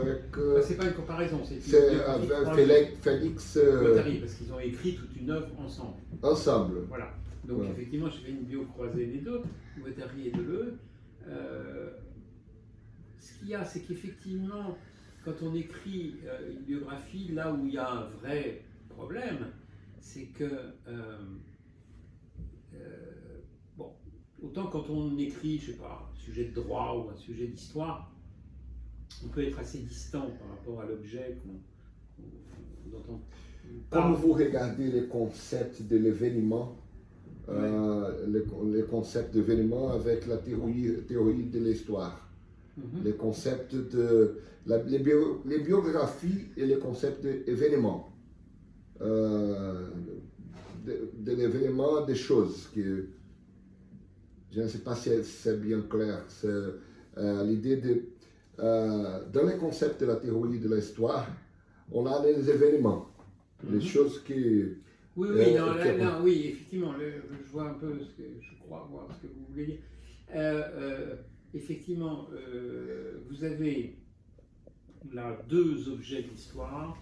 Speaker 1: avec...
Speaker 2: c'est pas une comparaison,
Speaker 1: c'est avec Félix...
Speaker 2: Guattari, parce qu'ils ont écrit toute une œuvre ensemble.
Speaker 1: Voilà.
Speaker 2: Donc effectivement, j'ai fait une bio croisée des deux, Guattari et Deleuze. Ce qu'il y a, c'est qu'effectivement, quand on écrit une biographie, là où il y a un vrai problème, c'est que, autant quand on écrit, je sais pas, un sujet de droit ou un sujet d'histoire, on peut être assez distant par rapport à l'objet dont on parle.
Speaker 1: Comme vous regardez les concepts de l'événement, les concepts d'événement avec la théorie de l'histoire, les concepts les biographies et les concepts d'événements, de l'événement, des choses que je ne sais pas si c'est bien clair. C'est l'idée de dans les concepts de la théorie de l'histoire, on a les événements, les choses qui
Speaker 2: oui, effectivement, je vois un peu je crois voir ce que vous voulez dire. Effectivement, vous avez là deux objets de l'histoire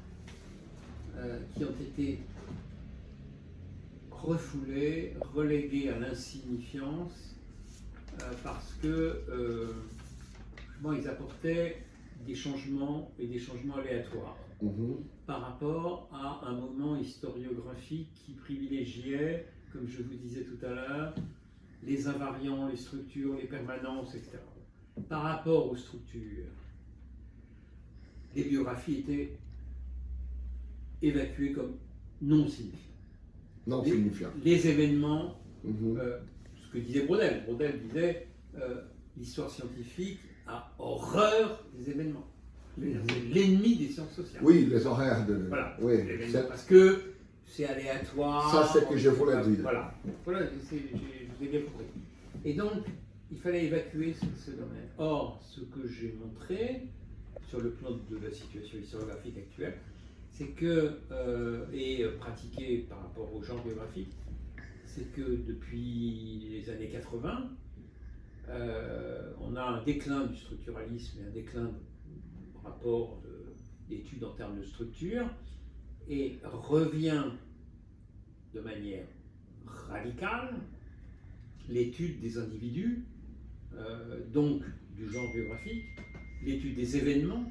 Speaker 2: qui ont été refoulés, relégués à l'insignifiance parce que ils apportaient des changements et des changements aléatoires. Par rapport à un moment historiographique qui privilégiait, comme je vous disais tout à l'heure, les invariants, les structures, les permanences, etc. Par rapport aux structures, les biographies étaient évacuées comme non signifiantes. Les événements, ce que disait Braudel. Braudel disait l'histoire scientifique a horreur des événements. C'est l'ennemi des sciences sociales.
Speaker 1: Oui, les horaires de...
Speaker 2: Voilà,
Speaker 1: oui,
Speaker 2: parce que c'est aléatoire.
Speaker 1: Ça, c'est ce que je voulais dire.
Speaker 2: Voilà, je vous ai bien compris. Et donc, il fallait évacuer ce domaine. Or, ce que j'ai montré, sur le plan de la situation historiographique actuelle, c'est que, et pratiqué par rapport au genre biographique, c'est que depuis les années 80, on a un déclin du structuralisme et un déclin rapport d'études en termes de structure, et revient de manière radicale l'étude des individus, donc du genre biographique, l'étude des événements,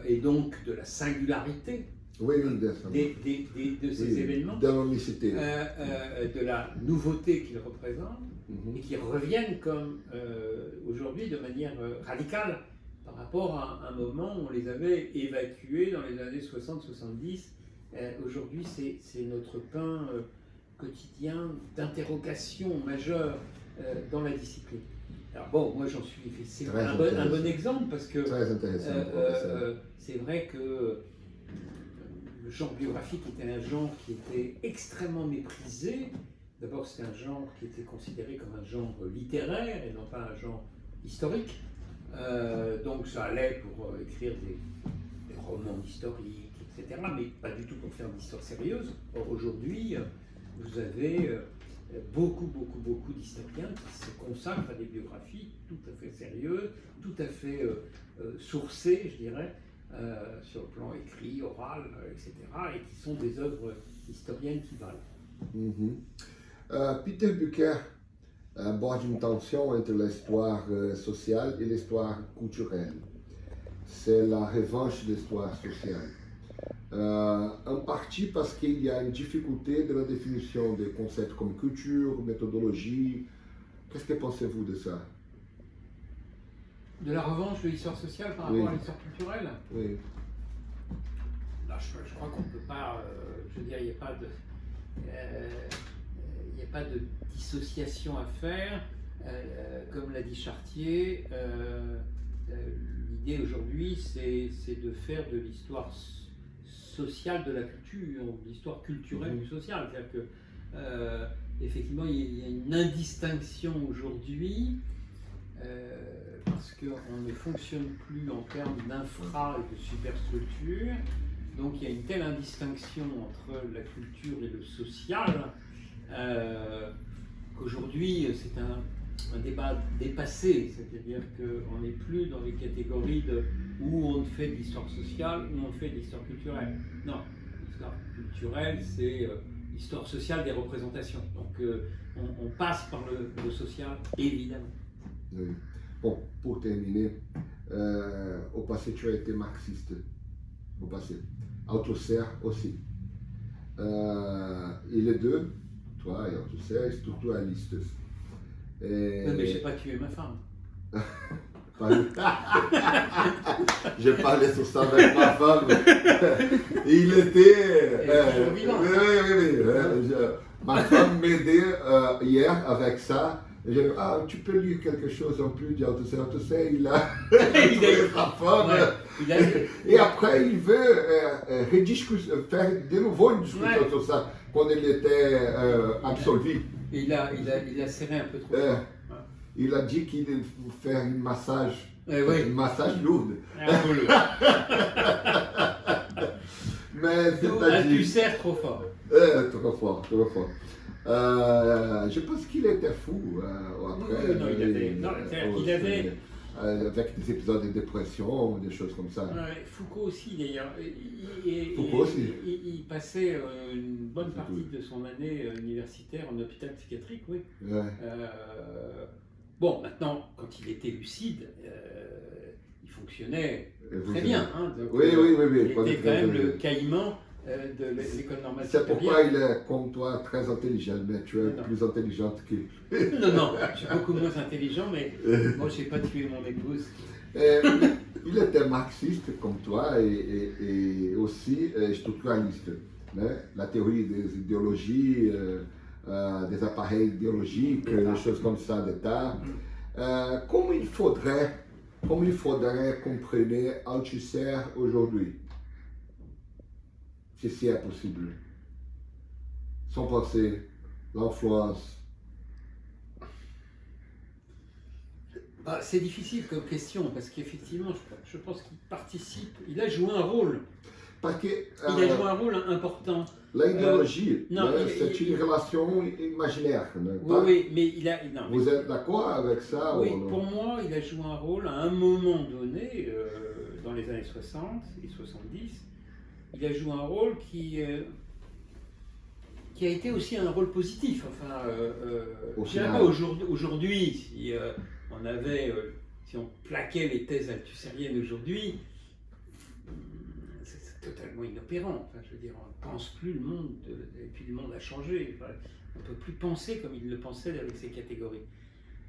Speaker 2: et donc de la singularité de ces événements,
Speaker 1: de l'unicité,
Speaker 2: de la nouveauté qu'ils représentent, et qui reviennent comme aujourd'hui de manière radicale par rapport à un moment où on les avait évacués dans les années 60-70. Aujourd'hui, c'est notre pain quotidien d'interrogation majeure dans la discipline. Alors bon, moi j'en suis, c'est un bon exemple parce que c'est vrai que le genre biographique était un genre qui était extrêmement méprisé. D'abord, c'était un genre qui était considéré comme un genre littéraire et non pas un genre historique. Donc ça allait pour écrire des romans historiques, etc., mais pas du tout pour faire de l'histoire sérieuse. Or aujourd'hui, vous avez beaucoup d'historiens qui se consacrent à des biographies tout à fait sérieuses, tout à fait sourcées, je dirais, sur le plan écrit, oral, etc., et qui sont des œuvres historiennes qui valent.
Speaker 1: Peter Bucer aborde une tension entre l'histoire sociale et l'histoire culturelle. C'est la revanche de l'histoire sociale. En partie parce qu'il y a une difficulté de la définition des concepts comme culture, méthodologie. Qu'est-ce que pensez-vous de ça?
Speaker 2: De la revanche de l'histoire sociale par rapport à l'histoire culturelle?
Speaker 1: Oui.
Speaker 2: Là, je crois qu'on ne peut pas, je veux dire, il n'y a pas de dissociation à faire. Comme l'a dit Chartier, l'idée aujourd'hui, c'est de faire de l'histoire sociale de la culture, l'histoire culturelle du social. C'est-à-dire que, effectivement, il y a une indistinction aujourd'hui, parce qu'on ne fonctionne plus en termes d'infra et de superstructure. Donc il y a une telle indistinction entre la culture et le social qu'aujourd'hui c'est un débat dépassé, c'est-à-dire qu'on n'est plus dans les catégories où on fait de l'histoire sociale, où on fait de l'histoire culturelle. Non, l'histoire culturelle c'est l'histoire sociale des représentations. Donc on passe par le social, évidemment.
Speaker 1: Oui. Bon, pour terminer, au passé tu as été marxiste, au passé. Althusser aussi. Et les deux, toi et Althusser, structuralistes.
Speaker 2: Mais je n'ai pas tué ma femme.
Speaker 1: J'ai parlé sur ça avec ma femme. Il était. Ma femme m'aidait hier avec ça. J'ai dit, tu peux lire quelque chose en plus d'Althusser. Althusser, il a sa femme. Et après, il veut faire de nouveau une discussion sur ça, quand il était absolvé.
Speaker 2: Il a serré un peu trop.
Speaker 1: Il a dit qu'il allait faire un massage lourd. Mais
Speaker 2: tu serres trop fort.
Speaker 1: Trop fort. Je pense qu'il était fou après.
Speaker 2: Il avait
Speaker 1: avec des épisodes de dépression, des choses comme ça.
Speaker 2: Foucault aussi d'ailleurs. Il passait une bonne partie de son année universitaire en hôpital psychiatrique, oui. Bon, maintenant, quand il était lucide, il fonctionnait très bien.
Speaker 1: Oui.
Speaker 2: Il était quand même le caïman de l'école normale supérieure.
Speaker 1: C'est pourquoi il est, comme toi, très intelligent, mais tu es plus intelligente que lui.
Speaker 2: Non, je suis beaucoup moins intelligent, mais moi, je n'ai pas tué mon épouse.
Speaker 1: Il était marxiste comme toi et aussi structuraliste. La théorie des idéologies, des appareils idéologiques, des choses comme ça, d'État. Comment il faudrait comprendre Althusser aujourd'hui? Si c'est possible. Son pensée, l'influence.
Speaker 2: C'est difficile comme question, parce qu'effectivement, je pense qu'il participe, il a joué un rôle.
Speaker 1: Parce que,
Speaker 2: il a joué un rôle important.
Speaker 1: L'idéologie, c'est une relation imaginaire.
Speaker 2: Oui, mais
Speaker 1: vous êtes d'accord avec ça?
Speaker 2: Oui, pour moi, il a joué un rôle à un moment donné, dans les années 60 et 70. Il a joué un rôle qui a été aussi un rôle positif. Enfin, aujourd'hui, si si on plaquait les thèses althussériennes aujourd'hui, c'est totalement inopérant. Enfin, je veux dire, on ne pense plus le monde, et puis le monde a changé. Enfin, on ne peut plus penser comme il le pensait avec ces catégories.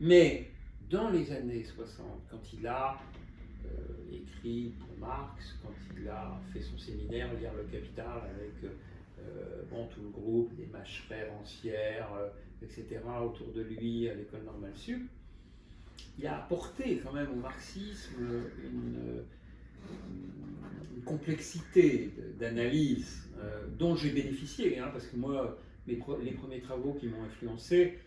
Speaker 2: Mais dans les années 60, quand il a écrit pour Marx quand il a fait son séminaire Lire le Capital avec tout le groupe, des mâcherais rancières, etc. autour de lui à l'école normale sup. Il a apporté quand même au marxisme une complexité d'analyse dont j'ai bénéficié, hein, parce que moi, les premiers travaux qui m'ont influencé,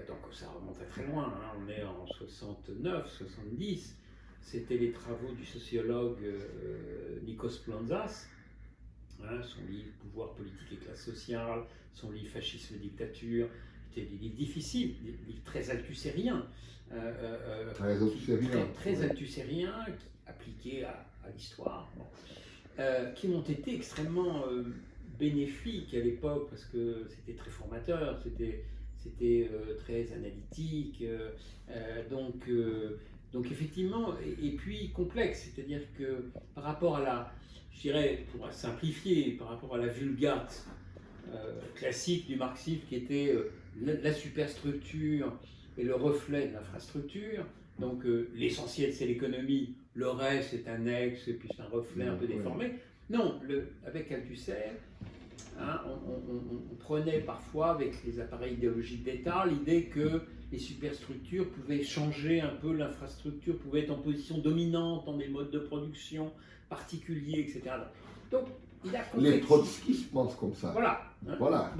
Speaker 2: donc ça remonte à très loin, hein, on est en 69, 70, c'était les travaux du sociologue Nikos Plantzas, hein, son livre Pouvoir politique et classe sociale, son livre Fascisme et dictature, c'était des livres difficiles, des livres très althusériens, très althusériens, appliqués à l'histoire, qui m'ont été extrêmement bénéfiques à l'époque parce que c'était très formateur, c'était très analytique, donc effectivement, et puis complexe, c'est-à-dire que par rapport à la, je dirais, pour simplifier, par rapport à la vulgate classique du marxisme qui était la superstructure et le reflet de l'infrastructure, donc l'essentiel c'est l'économie, le reste c'est un ex et puis c'est un reflet un peu déformé. Non, avec Althusser, hein, on prenait parfois avec les appareils idéologiques d'État l'idée que les superstructures pouvaient changer un peu l'infrastructure, pouvaient être en position dominante dans des modes de production particuliers, etc. Donc, il a
Speaker 1: les trotskistes pensent comme ça.
Speaker 2: Voilà.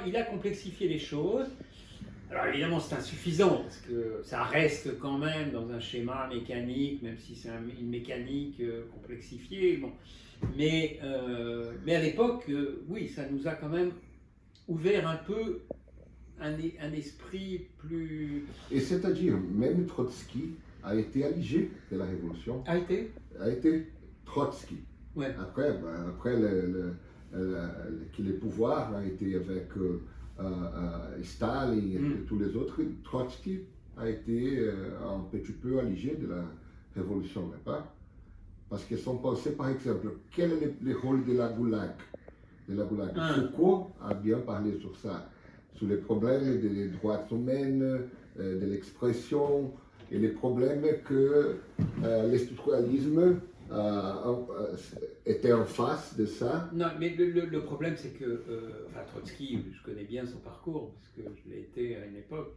Speaker 2: Il a complexifié les choses. Alors évidemment c'est insuffisant parce que ça reste quand même dans un schéma mécanique, même si c'est une mécanique complexifiée. Bon. Mais à l'époque, oui, ça nous a quand même ouvert un peu un esprit plus...
Speaker 1: Et c'est-à-dire, même Trotsky a été allié de la Révolution.
Speaker 2: A été
Speaker 1: Trotsky.
Speaker 2: Ouais.
Speaker 1: Après que le pouvoir a été avec Staline et tous les autres, Trotsky a été un petit peu allié de la Révolution, n'est-ce pas? Parce que son pensée, par exemple, quel est le rôle de la Goulag? Foucault a bien parlé sur ça, sur les problèmes des droits humains, de l'expression, et les problèmes que le structuralisme était en face de ça.
Speaker 2: Non, mais le problème, c'est que Trotsky, je connais bien son parcours, parce que je l'ai été à une époque,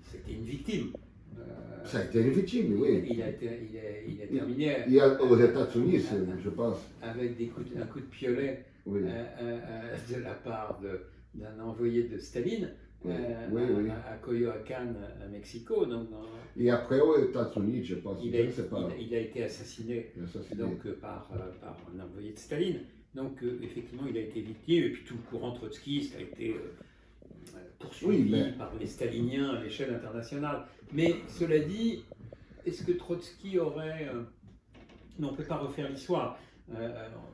Speaker 2: c'était une victime.
Speaker 1: Ça a été une victime, oui.
Speaker 2: Il a terminé
Speaker 1: aux États-Unis, je pense.
Speaker 2: Avec un coup de piolet de la part d'un envoyé de Staline. À Coyoacán, à Mexico.
Speaker 1: Et après aux États-Unis, je pense.
Speaker 2: Il a été assassiné. Donc, par un envoyé de Staline. Donc effectivement, il a été victime. Et puis tout le courant trotskiste a été poursuivi par les staliniens à l'échelle internationale. Mais cela dit, est-ce que Trotsky aurait... Non, on ne peut pas refaire l'histoire.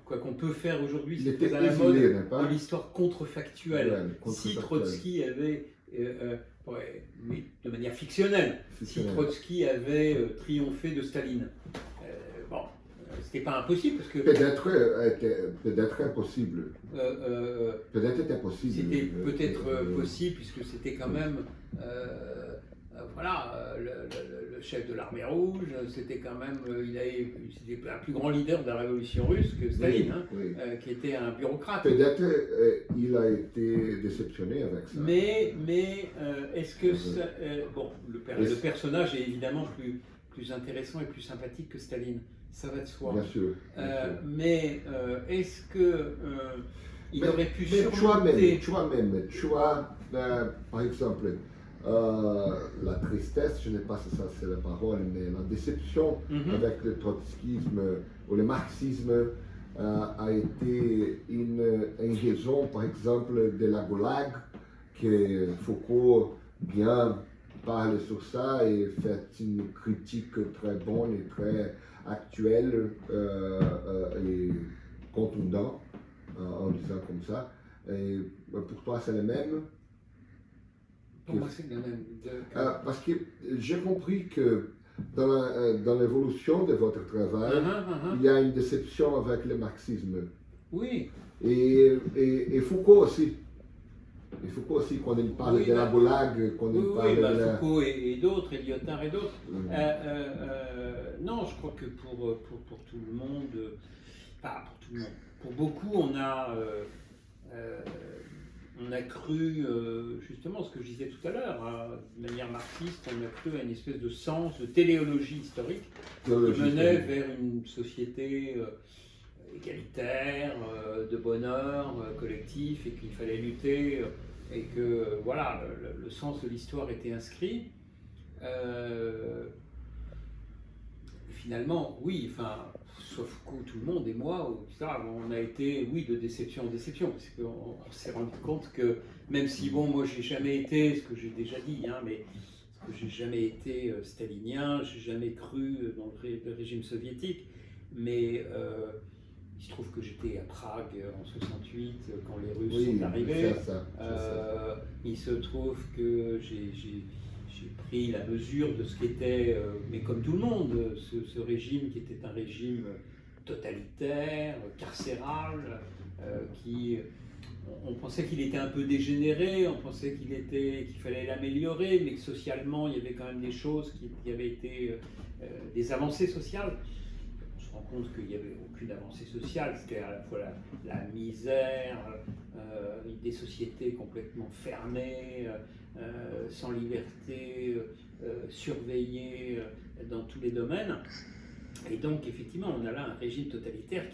Speaker 2: Quoi qu'on peut faire aujourd'hui, c'est très à la mode de l'histoire contrefactuelle. Si Trotsky avait, mais de manière fictionnelle, si Trotsky avait triomphé de Staline, c'était pas impossible parce que
Speaker 1: peut-être impossible. Peut-être était possible.
Speaker 2: C'était peut-être possible puisque c'était quand même le chef de l'armée rouge, c'était quand même, c'était un plus grand leader de la révolution russe que Staline, qui était un bureaucrate.
Speaker 1: Peut-être il a été déceptionné avec ça.
Speaker 2: Mais est-ce que le personnage est évidemment plus intéressant et plus sympathique que Staline, ça va de soi.
Speaker 1: Bien sûr.
Speaker 2: Mais est-ce que il aurait pu surmonter...
Speaker 1: Tu vois, par exemple, la tristesse, je ne sais pas si ça c'est la parole, mais la déception avec le trotskisme ou le marxisme a été une raison, par exemple, de la Goulag, que Foucault bien parle sur ça et fait une critique très bonne et très actuelle et contundante en disant comme ça. Et pour toi, c'est le même?
Speaker 2: Pour moi, c'est le même.
Speaker 1: Parce que j'ai compris que dans l'évolution de votre travail, il y a une déception avec le marxisme.
Speaker 2: Oui.
Speaker 1: Et Foucault aussi. Et Foucault aussi, quand il parle de la blague, quand il parle de la...
Speaker 2: Foucault et d'autres, et Lyotard et d'autres. Non, je crois que pour tout le monde, pas pour tout le monde, pour beaucoup, on a cru, justement, ce que je disais tout à l'heure, hein, de manière marxiste, on a cru à une espèce de sens, de téléologie historique qui menait vers une société égalitaire, de bonheur collectif, et qu'il fallait lutter, et que voilà, le sens de l'histoire était inscrit. Finalement, oui, enfin, soit Foucault, tout le monde, et moi, on a été, oui, de déception en déception, parce qu'on s'est rendu compte que, même si, bon, moi, j'ai jamais été, ce que j'ai déjà dit, hein, mais j'ai jamais été stalinien, j'ai jamais cru dans le régime soviétique, mais il se trouve que j'étais à Prague en 68 quand les Russes sont arrivés. Il se trouve que j'ai pris la mesure de ce qu'était, mais comme tout le monde, ce régime qui était un régime totalitaire, carcéral, on pensait qu'il était un peu dégénéré, on pensait qu'il fallait l'améliorer, mais que socialement il y avait quand même des choses qui avaient été des avancées sociales. On se rend compte qu'il n'y avait aucune avancée sociale, c'était à la fois la misère, des sociétés complètement fermées, sans liberté, surveillées dans tous les domaines. Et donc effectivement, on a là un régime totalitaire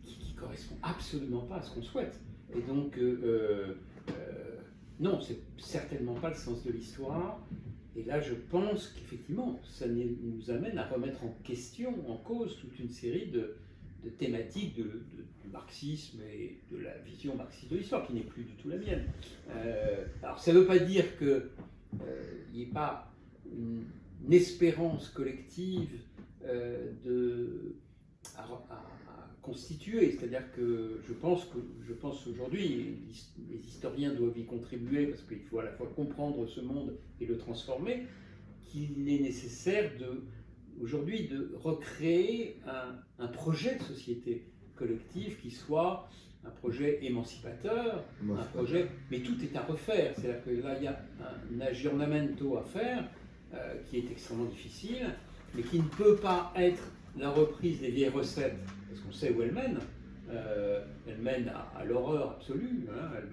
Speaker 2: qui correspond absolument pas à ce qu'on souhaite. Et donc, non, c'est certainement pas le sens de l'histoire. Et là, je pense qu'effectivement, ça nous amène à remettre en question, en cause, toute une série de thématiques du marxisme et de la vision marxiste de l'histoire, qui n'est plus du tout la mienne. Alors, ça ne veut pas dire qu'il n'y ait pas une espérance collective à constituer, c'est-à-dire que je pense aujourd'hui, les historiens doivent y contribuer parce qu'il faut à la fois comprendre ce monde et le transformer, qu'il est nécessaire aujourd'hui de recréer un projet de société collective qui soit un projet émancipateur, un projet, mais tout est à refaire, c'est-à-dire que là il y a un aggiornamento à faire qui est extrêmement difficile, mais qui ne peut pas être la reprise des vieilles recettes, parce qu'on sait où elles mènent. Elles mènent à l'horreur absolue, hein, elles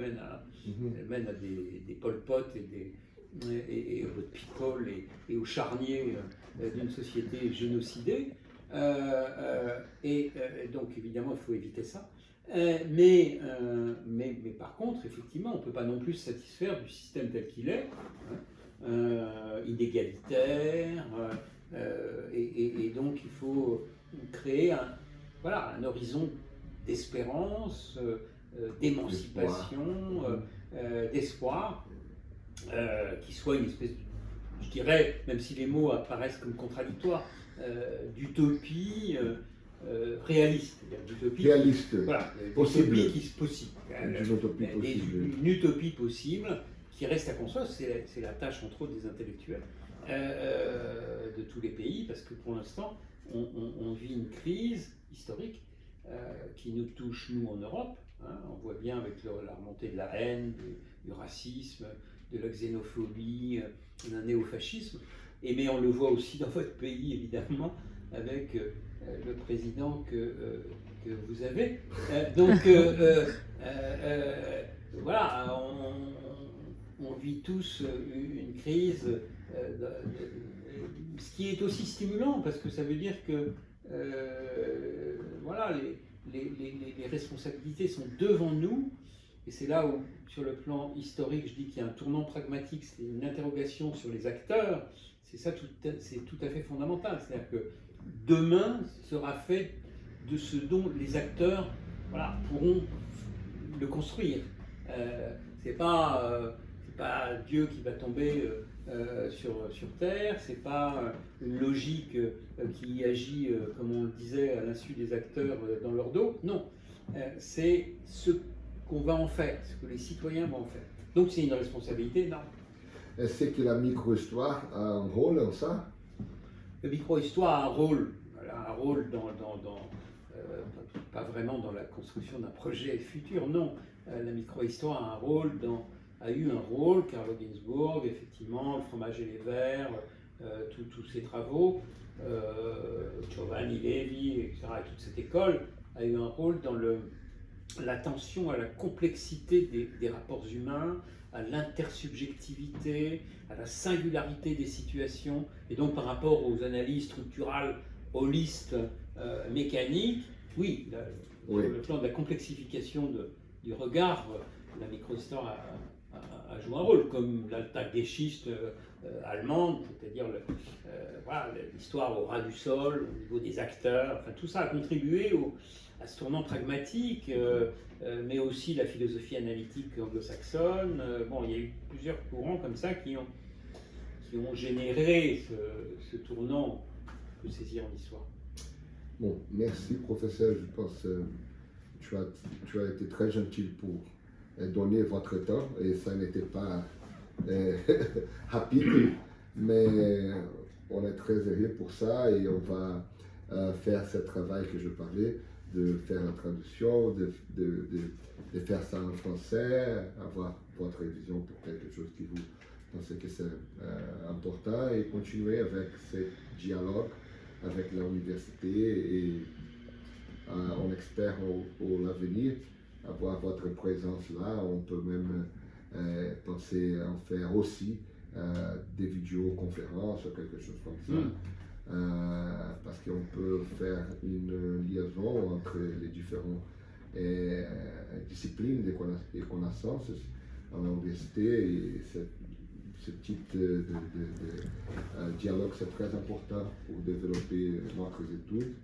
Speaker 2: mènent à des Pol Pot et au people et au charnier d'une société génocidée. Donc évidemment, il faut éviter ça. Mais par contre, effectivement, on ne peut pas non plus se satisfaire du système tel qu'il est, inégalitaire, et donc il faut créer un horizon d'espérance, d'émancipation, d'espoir, qui soit une espèce, je dirais, même si les mots apparaissent comme contradictoires, d'utopie réaliste.
Speaker 1: Réaliste,
Speaker 2: voilà,
Speaker 1: possible.
Speaker 2: Une utopie possible qui reste à construire, c'est la tâche entre autres des intellectuels de tous les pays, parce que pour l'instant, on vit une crise historique qui nous touche, nous, en Europe. Hein, on voit bien avec la remontée de la haine, du racisme, de la xénophobie, d'un néofascisme. Mais on le voit aussi dans votre pays, évidemment, avec le président que vous avez. Voilà, on vit tous une crise, ce qui est aussi stimulant, parce que ça veut dire que voilà, les responsabilités sont devant nous, et c'est là où, sur le plan historique, je dis qu'il y a un tournant pragmatique, c'est une interrogation sur les acteurs, c'est tout à fait fondamental, c'est-à-dire que demain sera fait de ce dont les acteurs pourront le construire. C'est pas Dieu qui va tomber sur Terre, c'est pas une logique qui agit, comme on le disait, à l'insu des acteurs dans leur dos. Non, c'est ce qu'on va en faire, ce que les citoyens vont en faire. Donc c'est une responsabilité énorme.
Speaker 1: Est-ce que la micro-histoire a un rôle dans ça?
Speaker 2: La micro-histoire a un rôle dans pas vraiment dans la construction d'un projet futur, non. La micro-histoire a eu un rôle, Carlo Ginzburg, effectivement, le fromage et les vers, tous ces travaux, Giovanni Levi, etc., et toute cette école a eu un rôle dans l'attention à la complexité des rapports humains, à l'intersubjectivité, à la singularité des situations, et donc par rapport aux analyses structurales, holistes, mécaniques, oui, sur le plan de la complexification du regard, la micro-histoire a joué un rôle, comme l'Alltagsgeschichte allemande, c'est-à-dire voilà, l'histoire au ras du sol, au niveau des acteurs, enfin tout ça a contribué à ce tournant pragmatique, mais aussi la philosophie analytique anglo-saxonne. Bon, il y a eu plusieurs courants comme ça qui ont généré ce tournant que saisir en histoire.
Speaker 1: Bon, merci professeur, je pense que tu as été très gentil pour donner votre temps, et ça n'était pas rapide, mais on est très heureux pour ça, et on va faire ce travail que je parlais, de faire la traduction, de faire ça en français, avoir votre vision pour quelque chose qui vous pensez que c'est important, et continuer avec ce dialogue avec l'université, et on espère au l'avenir avoir votre présence là. On peut même penser à en faire aussi des vidéoconférences ou quelque chose comme ça, parce qu'on peut faire une liaison entre les différentes disciplines des connaissances à l'université, et ce type de dialogue, c'est très important pour développer notre étude.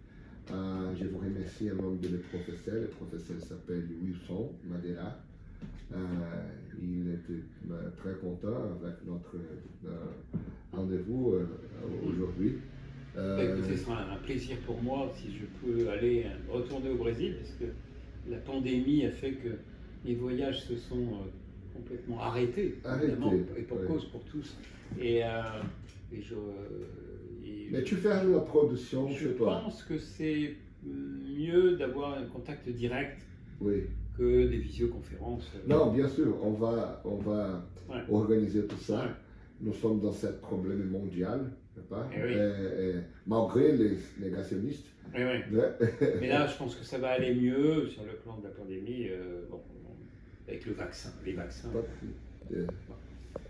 Speaker 1: Je vous remercie en nom de mes professeurs. Le professeur s'appelle Wilson Madeira. Il était très content avec notre rendez-vous aujourd'hui.
Speaker 2: Écoutez, ce sera un plaisir pour moi si je peux aller retourner au Brésil, parce que la pandémie a fait que les voyages se sont complètement arrêtés, évidemment, et pour cause pour tous.
Speaker 1: Mais tu fais la production chez toi.
Speaker 2: Je pense que c'est mieux d'avoir un contact direct que des visioconférences.
Speaker 1: Non, bien sûr, on va organiser tout ça.
Speaker 2: Ouais.
Speaker 1: Nous sommes dans ce problème mondial, pas?
Speaker 2: Oui.
Speaker 1: Malgré les négationnistes.
Speaker 2: Oui. Mais là, je pense que ça va aller mieux sur le plan de la pandémie, avec les vaccins.